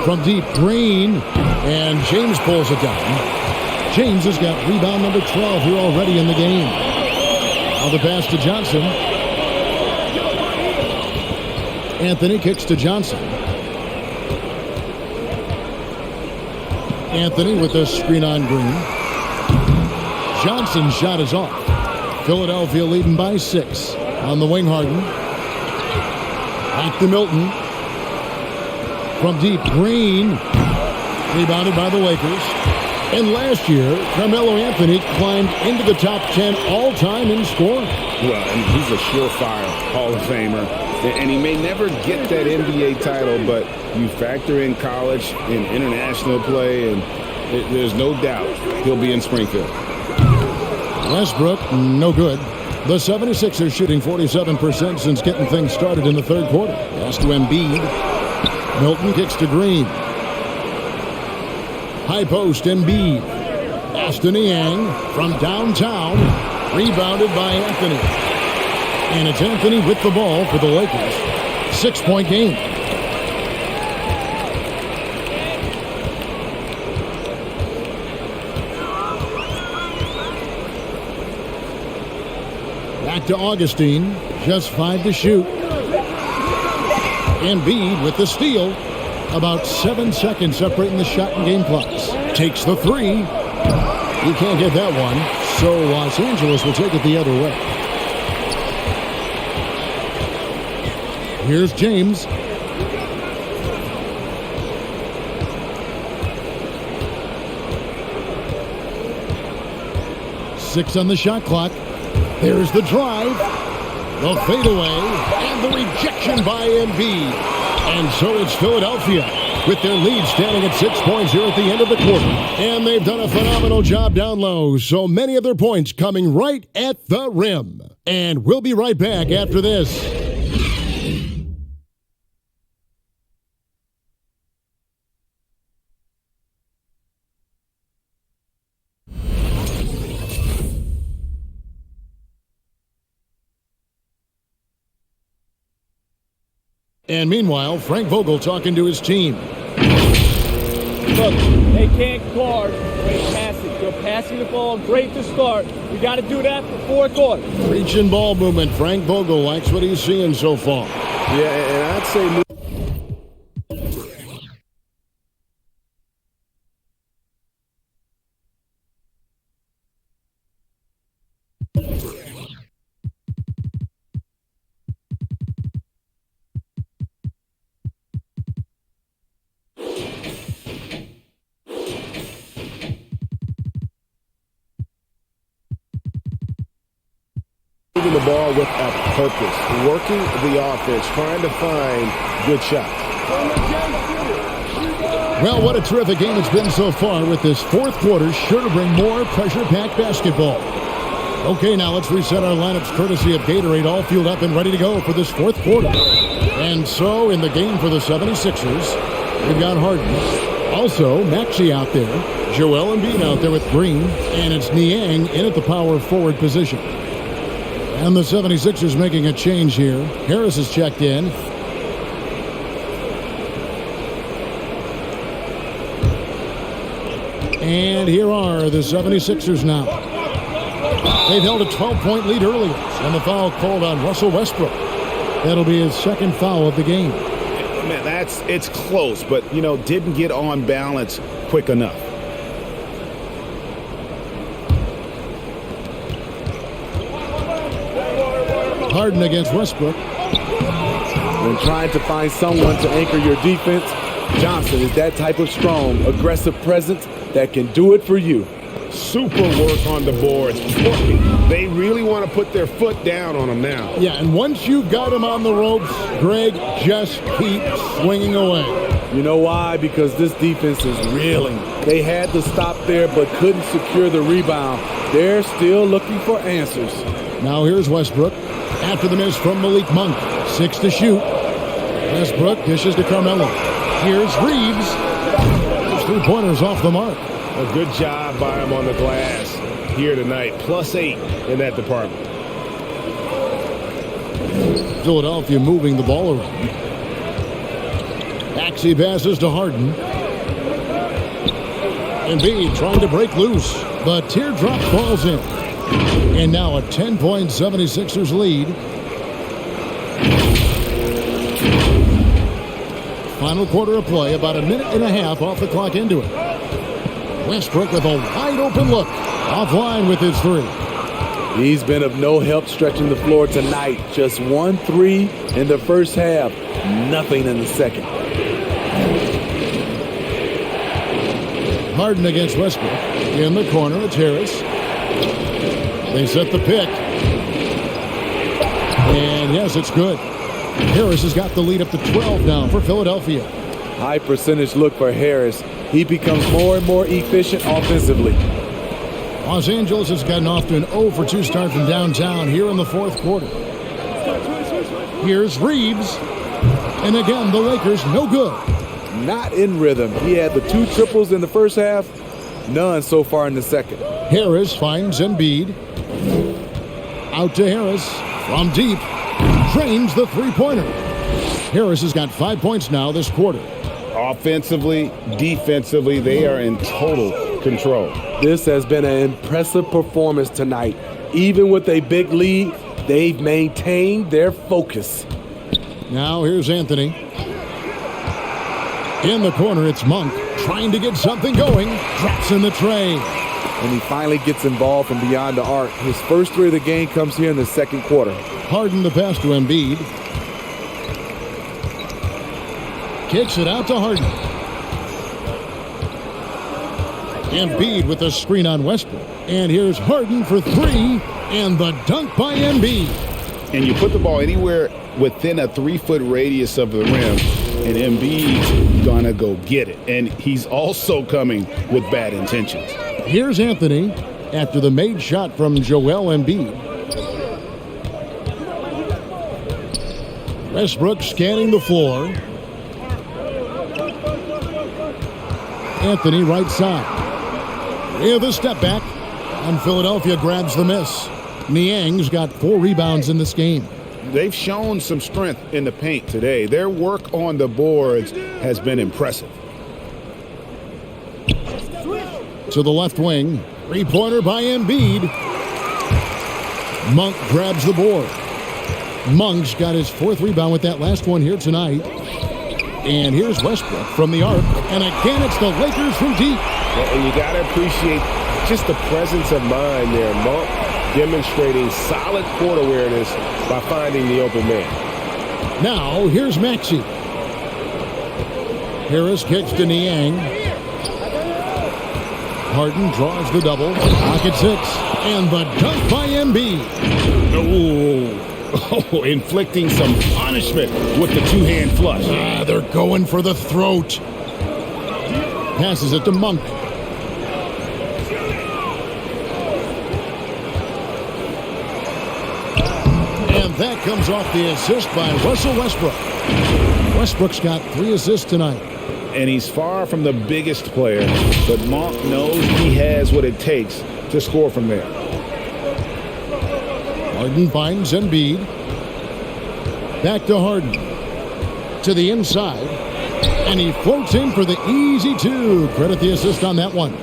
From deep, Green. And James pulls it down. James has got rebound number 12 here already in the game. Now the pass to Johnson. Anthony kicks to Johnson. Anthony with the screen on Green. Johnson's shot is off. Philadelphia leading by 6. On the wing, Harden. Back to Milton. From deep, Green. Rebounded by the Lakers. And last year, Carmelo Anthony climbed into the top 10 all-time in scoring. Well, and he's a surefire Hall of Famer. And he may never get that NBA title, but you factor in college and international play, and there's no doubt he'll be in Springfield. Westbrook, no good. The 76ers shooting 47% since getting things started in the third quarter. Pass to Embiid. Milton kicks to Green. High post, Embiid. Pass to Niang from downtown. Rebounded by Anthony. And it's Anthony with the ball for the Lakers. 6-point game. Back to Augustine. Just 5 to shoot. Embiid with the steal. About 7 seconds separating the shot and game clocks. Takes the 3. He can't get that one. So Los Angeles will take it the other way. Here's James. Six on the shot clock. There's the drive. The fadeaway. And the rejection by Embiid. And so it's Philadelphia with their lead standing at 6 points here at the end of the quarter. And they've done a phenomenal job down low. So many of their points coming right at the rim. And we'll be right back after this. And meanwhile, Frank Vogel talking to his team. Look, they can't guard great passing. They're passing the ball great to start. We got to do that for 4th quarter. Reaching ball movement. Frank Vogel likes what he's seeing so far. Yeah, and I'd say moving the ball with a purpose, working the offense, trying to find good shots. Well, what a terrific game it's been so far with this 4th quarter. Sure to bring more pressure-packed basketball. Okay, now let's reset our lineups courtesy of Gatorade, all fueled up and ready to go for this 4th quarter. And so in the game for the 76ers, we've got Harden. Also, Maxey out there. Joel Embiid out there with Green. And it's Niang in at the power forward position. And the 76ers making a change here. Harris is checked in. And here are the 76ers now. They've held a 12-point lead earlier, and the foul called on Russell Westbrook. That'll be his 2nd foul of the game. Man, it's close, but, didn't get on balance quick enough. Harden against Westbrook. When trying to find someone to anchor your defense, Johnson is that type of strong, aggressive presence that can do it for you. Super work on the boards. They really want to put their foot down on him now. Yeah, and once you've got him on the ropes, Greg, just keep swinging away. You know why? Because this defense is reeling. They had to stop there but couldn't secure the rebound. They're still looking for answers. Now here's Westbrook. After the miss from Malik Monk. 6 to shoot. Westbrook dishes to Carmelo. Here's Reeves. His three-pointers off the mark. A good job by him on the glass here tonight. +8 in that department. Philadelphia moving the ball around. Maxey passes to Harden. Embiid trying to break loose, but teardrop falls in. And now a 10-point 76ers lead. Final quarter of play, about a minute and a half off the clock into it. Westbrook with a wide open look. Offline with his three. He's been of no help stretching the floor tonight. Just 1 3 in the first half. Nothing in the second. Harden against Westbrook. In the corner, it's Harris. They set the pick. And yes, it's good. Harris has got the lead up to 12 now for Philadelphia. High percentage look for Harris. He becomes more and more efficient offensively. Los Angeles has gotten off to an 0-for-2 start from downtown here in the fourth quarter. Here's Reeves. And again, the Lakers no good. Not in rhythm. He had the 2 triples in the first half. None so far in the second. Harris finds Embiid. Out to Harris. From deep. Drains the three-pointer. Harris has got 5 points now this quarter. Offensively, defensively, they are in total control. This has been an impressive performance tonight. Even with a big lead, they've maintained their focus. Now here's Anthony. In the corner, it's Monk trying to get something going. Drops in the tray. And he finally gets involved from beyond the arc. His first 3 of the game comes here in the second quarter. Harden the pass to Embiid. Kicks it out to Harden. Embiid with a screen on Westbrook. And here's Harden for 3. And the dunk by Embiid. And you put the ball anywhere within a 3-foot radius of the rim, and Embiid's gonna go get it. And he's also coming with bad intentions. Here's Anthony after the made shot from Joel Embiid. Westbrook scanning the floor. Anthony right side. With a step back, and Philadelphia grabs the miss. Niang's got 4 rebounds in this game. They've shown some strength in the paint today. Their work on the boards has been impressive. To the left wing, three-pointer by Embiid. Monk grabs the board. Monk's got his 4th rebound with that last one here tonight. And here's Westbrook from the arc. And again, it's the Lakers from deep. And you got to appreciate just the presence of mind there. Monk demonstrating solid court awareness by finding the open man. Now, here's Maxey. Harris kicks to Niang. Harden draws the double. Pocket 6. And the dunk by Embiid. Oh, inflicting some punishment with the 2-hand flush. They're going for the throat. Passes it to Monk. And that comes off the assist by Russell Westbrook. Westbrook's got 3 assists tonight. And he's far from the biggest player, but Monk knows he has what it takes to score from there. Harden finds Embiid. Back to Harden. To the inside. And he floats in for the easy 2. Credit the assist on that one.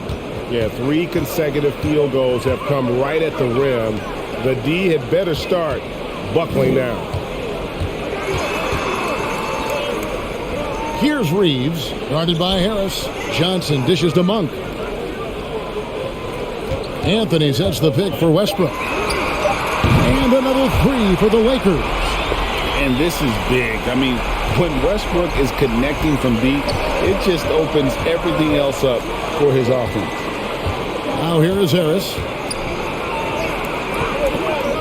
Yeah, 3 consecutive field goals have come right at the rim. The D had better start buckling down. Here's Reeves, guarded by Harris. Johnson dishes to Monk. Anthony sets the pick for Westbrook. And another 3 for the Lakers. And this is big. I mean, when Westbrook is connecting from deep, it just opens everything else up for his offense. Now here is Harris.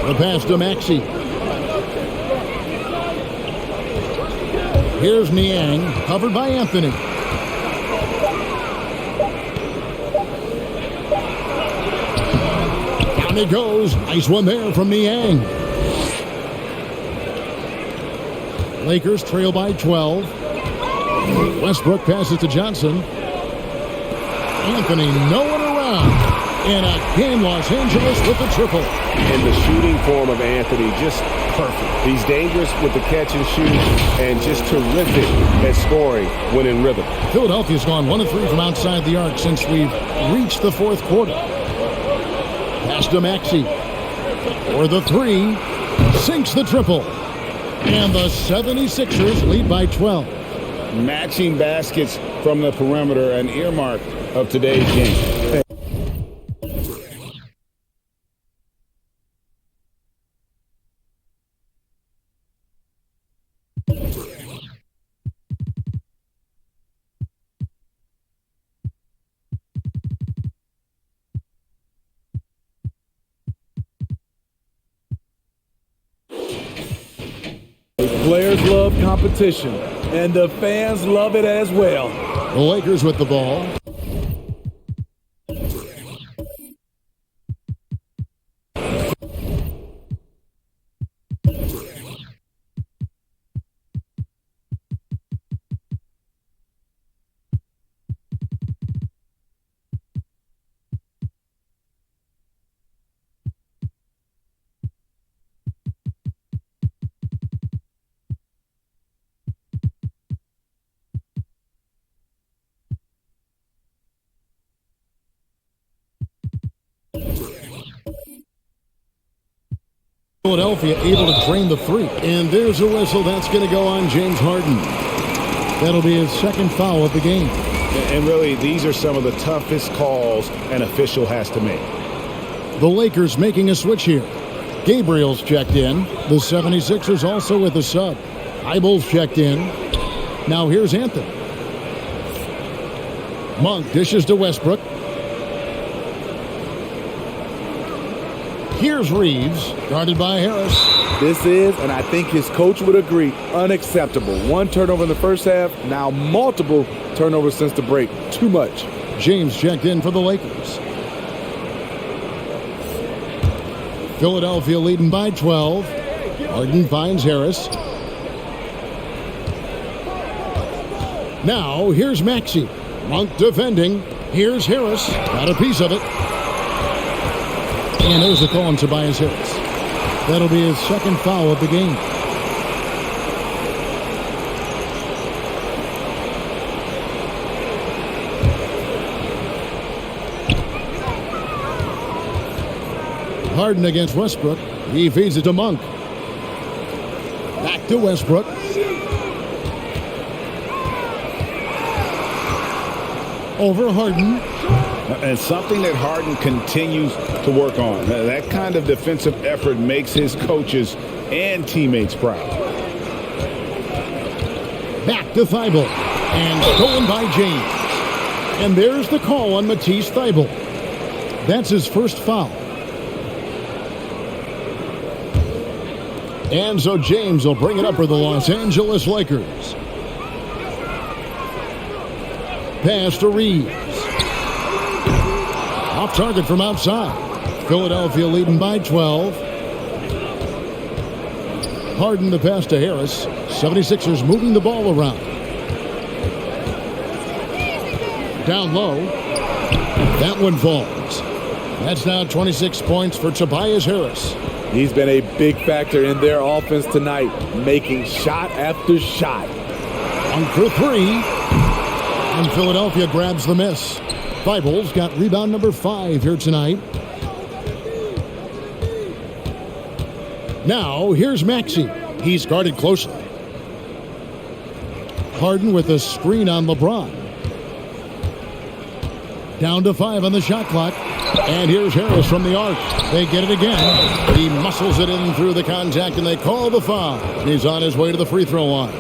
The pass to Maxey. Here's Niang, covered by Anthony. And it goes. Nice one there from Niang. Lakers trail by 12. Westbrook passes to Johnson. Anthony nowhere around. And again, Los Angeles with the triple. And the shooting form of Anthony, just perfect. He's dangerous with the catch and shoot and just terrific at scoring when in rhythm. Philadelphia's gone 1 of 3 from outside the arc since we've reached the fourth quarter. Pass to Maxey. For the 3. Sinks the triple. And the 76ers lead by 12. Matching baskets from the perimeter, an earmark of today's game. Players love competition, and the fans love it as well. The Lakers with the ball. Philadelphia able to drain the 3. And there's a whistle. That's going to go on James Harden. That'll be his second foul of the game. And really, these are some of the toughest calls an official has to make. The Lakers making a switch here. Gabriel's checked in. The 76ers also with a sub. Eibel's checked in. Now here's Anthony. Monk dishes to Westbrook. Here's Reeves, guarded by Harris. This is, and I think his coach would agree, unacceptable. 1 turnover in the first half, now multiple turnovers since the break. Too much. James checked in for the Lakers. Philadelphia leading by 12. Harden finds Harris. Now here's Maxey. Monk defending. Here's Harris. Got a piece of it. And there's a call on Tobias Harris. That'll be his second foul of the game. Harden against Westbrook. He feeds it to Monk. Back to Westbrook. Over Harden. And something that Harden continues to work on. That kind of defensive effort makes his coaches and teammates proud. Back to Thibault. And stolen by James. And there's the call on Matisse Thibault. That's his first foul. And so James will bring it up for the Los Angeles Lakers. Pass to Reeves. Off target from outside. Philadelphia leading by 12. Harden the pass to Harris. 76ers moving the ball around. Down low. That one falls. That's now 26 points for Tobias Harris. He's been a big factor in their offense tonight, making shot after shot. On for 3. And Philadelphia grabs the miss. Thibault's got rebound number 5 here tonight. Now, here's Maxey. He's guarded closely. Harden with a screen on LeBron. Down to 5 on the shot clock. And here's Harris from the arc. They get it again. He muscles it in through the contact, and they call the foul. He's on his way to the free throw line.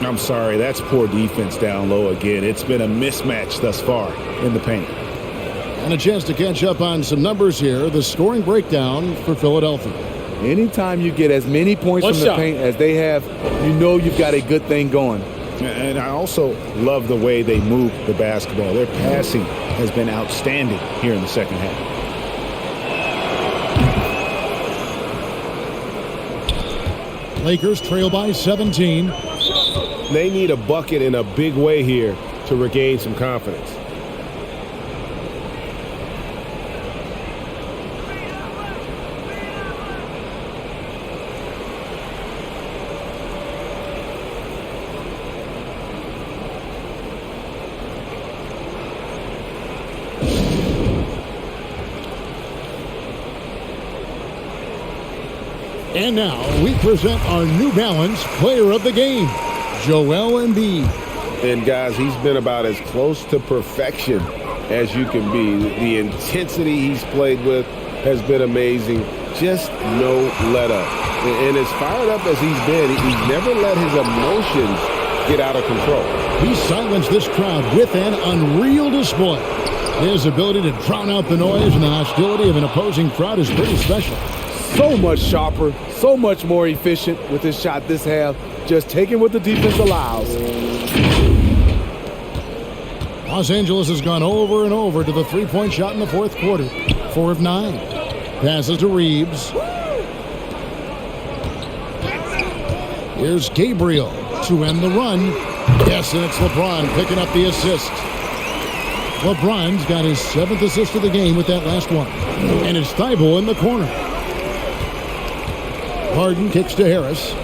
I'm sorry, that's poor defense down low again. It's been a mismatch thus far in the paint. And a chance to catch up on some numbers here. The scoring breakdown for Philadelphia. Anytime you get as many points from the paint as they have, you know you've got a good thing going. And I also love the way they move the basketball. Their passing has been outstanding here in the second half. Lakers trail by 17. They need a bucket in a big way here to regain some confidence. And now we present our New Balance Player of the Game, Joel Embiid. And guys, he's been about as close to perfection as you can be. The intensity he's played with has been amazing. Just no let up. And as fired up as he's been, he's never let his emotions get out of control. He silenced this crowd with an unreal display. His ability to drown out the noise and the hostility of an opposing crowd is pretty special. So much sharper, so much more efficient with his shot this half, just taking what the defense allows. Los Angeles has gone over and over to the three-point shot in the fourth quarter. 4 of 9. Passes to Reeves. Here's Gabriel to end the run. Yes, and it's LeBron picking up the assist. LeBron's got his 7th assist of the game with that last one. And it's Thibault in the corner. Harden kicks to Harris.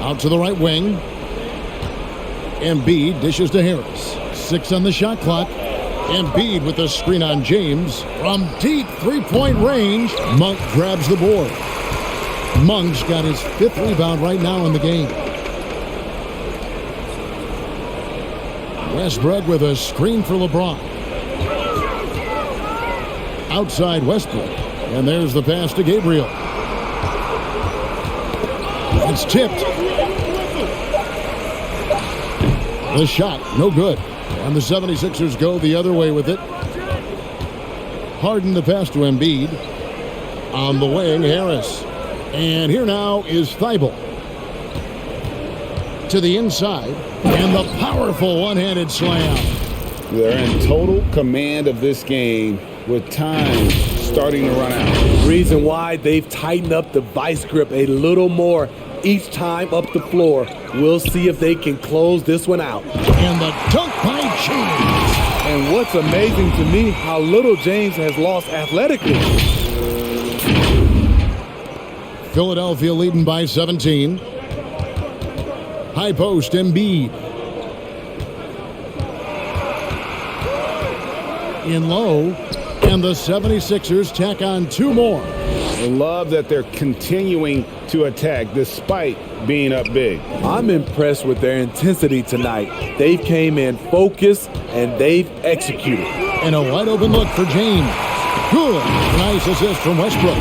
Out to the right wing. Embiid dishes to Harris. 6 on the shot clock. Embiid with a screen on James. From deep three-point range, Monk grabs the board. Monk's got his 5th rebound right now in the game. Westbrook with a screen for LeBron. Outside Westbrook. And there's the pass to Gabriel. It's tipped. The shot, no good. And the 76ers go the other way with it. Harden the pass to Embiid. On the wing, Harris. And here now is Thibault. To the inside. And the powerful one-handed slam. They're in total command of this game with time starting to run out. Reason why they've tightened up the vice grip a little more each time up the floor. We'll see if they can close this one out. And the dunk by James. And what's amazing to me, how little James has lost athletically. Philadelphia leading by 17. High post, Embiid. In low, and the 76ers tack on 2 more. I love that they're continuing to attack despite being up big. I'm impressed with their intensity tonight. They came in focused and they've executed. And a wide open look for James. Good. Nice assist from Westbrook.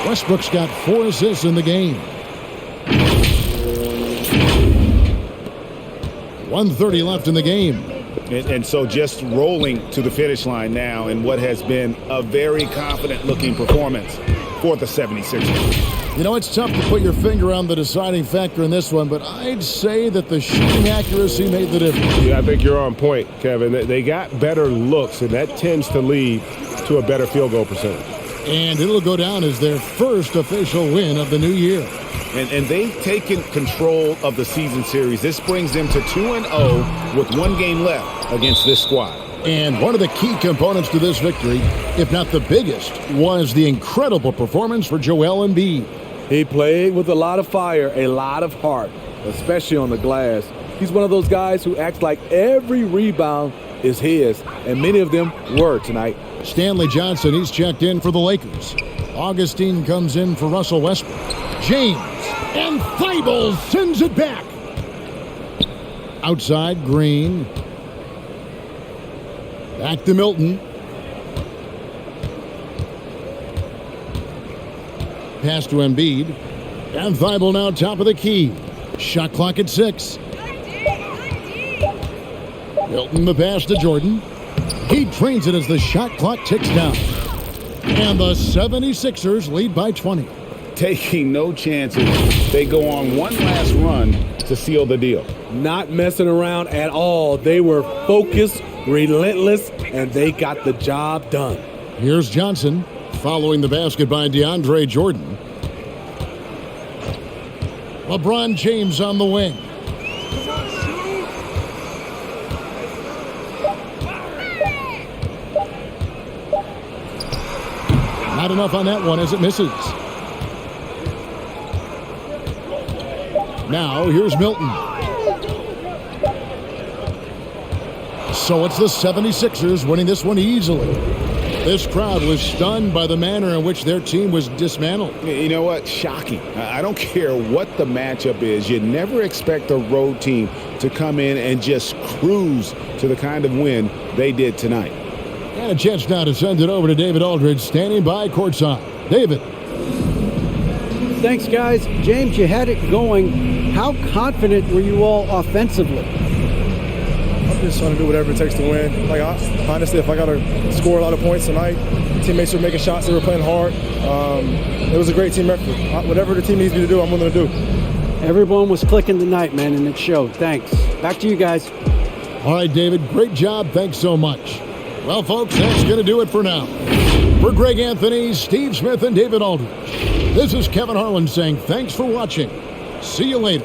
Westbrook's got 4 assists in the game. 1:30 left in the game. And so just rolling to the finish line now in what has been a very confident-looking performance for the 76ers. You know, it's tough to put your finger on the deciding factor in this one, but I'd say that the shooting accuracy made the difference. Yeah, I think you're on point, Kevin. They got better looks, and that tends to lead to a better field goal percentage. And it'll go down as their first official win of the new year. And they've taken control of the season series. This brings them to 2-0 with 1 game left against this squad. And one of the key components to this victory, if not the biggest, was the incredible performance for Joel Embiid. He played with a lot of fire, a lot of heart, especially on the glass. He's one of those guys who acts like every rebound is his, and many of them were tonight. Stanley Johnson, he's checked in for the Lakers. Augustine comes in for Russell Westbrook. James, and Thibault sends it back. Outside, Green. Back to Milton. Pass to Embiid. And Thibault now top of the key. Shot clock at 6. Milton the pass to Jordan. He trains it as the shot clock ticks down. And the 76ers lead by 20. Taking no chances. They go on one last run to seal the deal. Not messing around at all. They were focused, relentless, and they got the job done. Here's Johnson. following the basket by DeAndre Jordan. LeBron James on the wing. Not enough on that one as it misses. Now here's Milton. So it's the 76ers winning this one easily. This crowd was stunned by the manner in which their team was dismantled. You know what? Shocking. I don't care what the matchup is. You never expect a road team to come in and just cruise to the kind of win they did tonight. And a chance now to send it over to David Aldridge, standing by courtside. David. Thanks, guys. James, you had it going. How confident were you all offensively? I'm just trying to do whatever it takes to win. Honestly, if I got to score a lot of points tonight, teammates were making shots. They were playing hard. It was a great team effort. Whatever the team needs me to do, I'm willing to do. Everyone was clicking tonight, man, and it showed. Thanks. Back to you guys. All right, David. Great job. Thanks so much. Well, folks, that's going to do it for now. For Greg Anthony, Steve Smith, and David Aldridge, this is Kevin Harlan saying thanks for watching. See you later.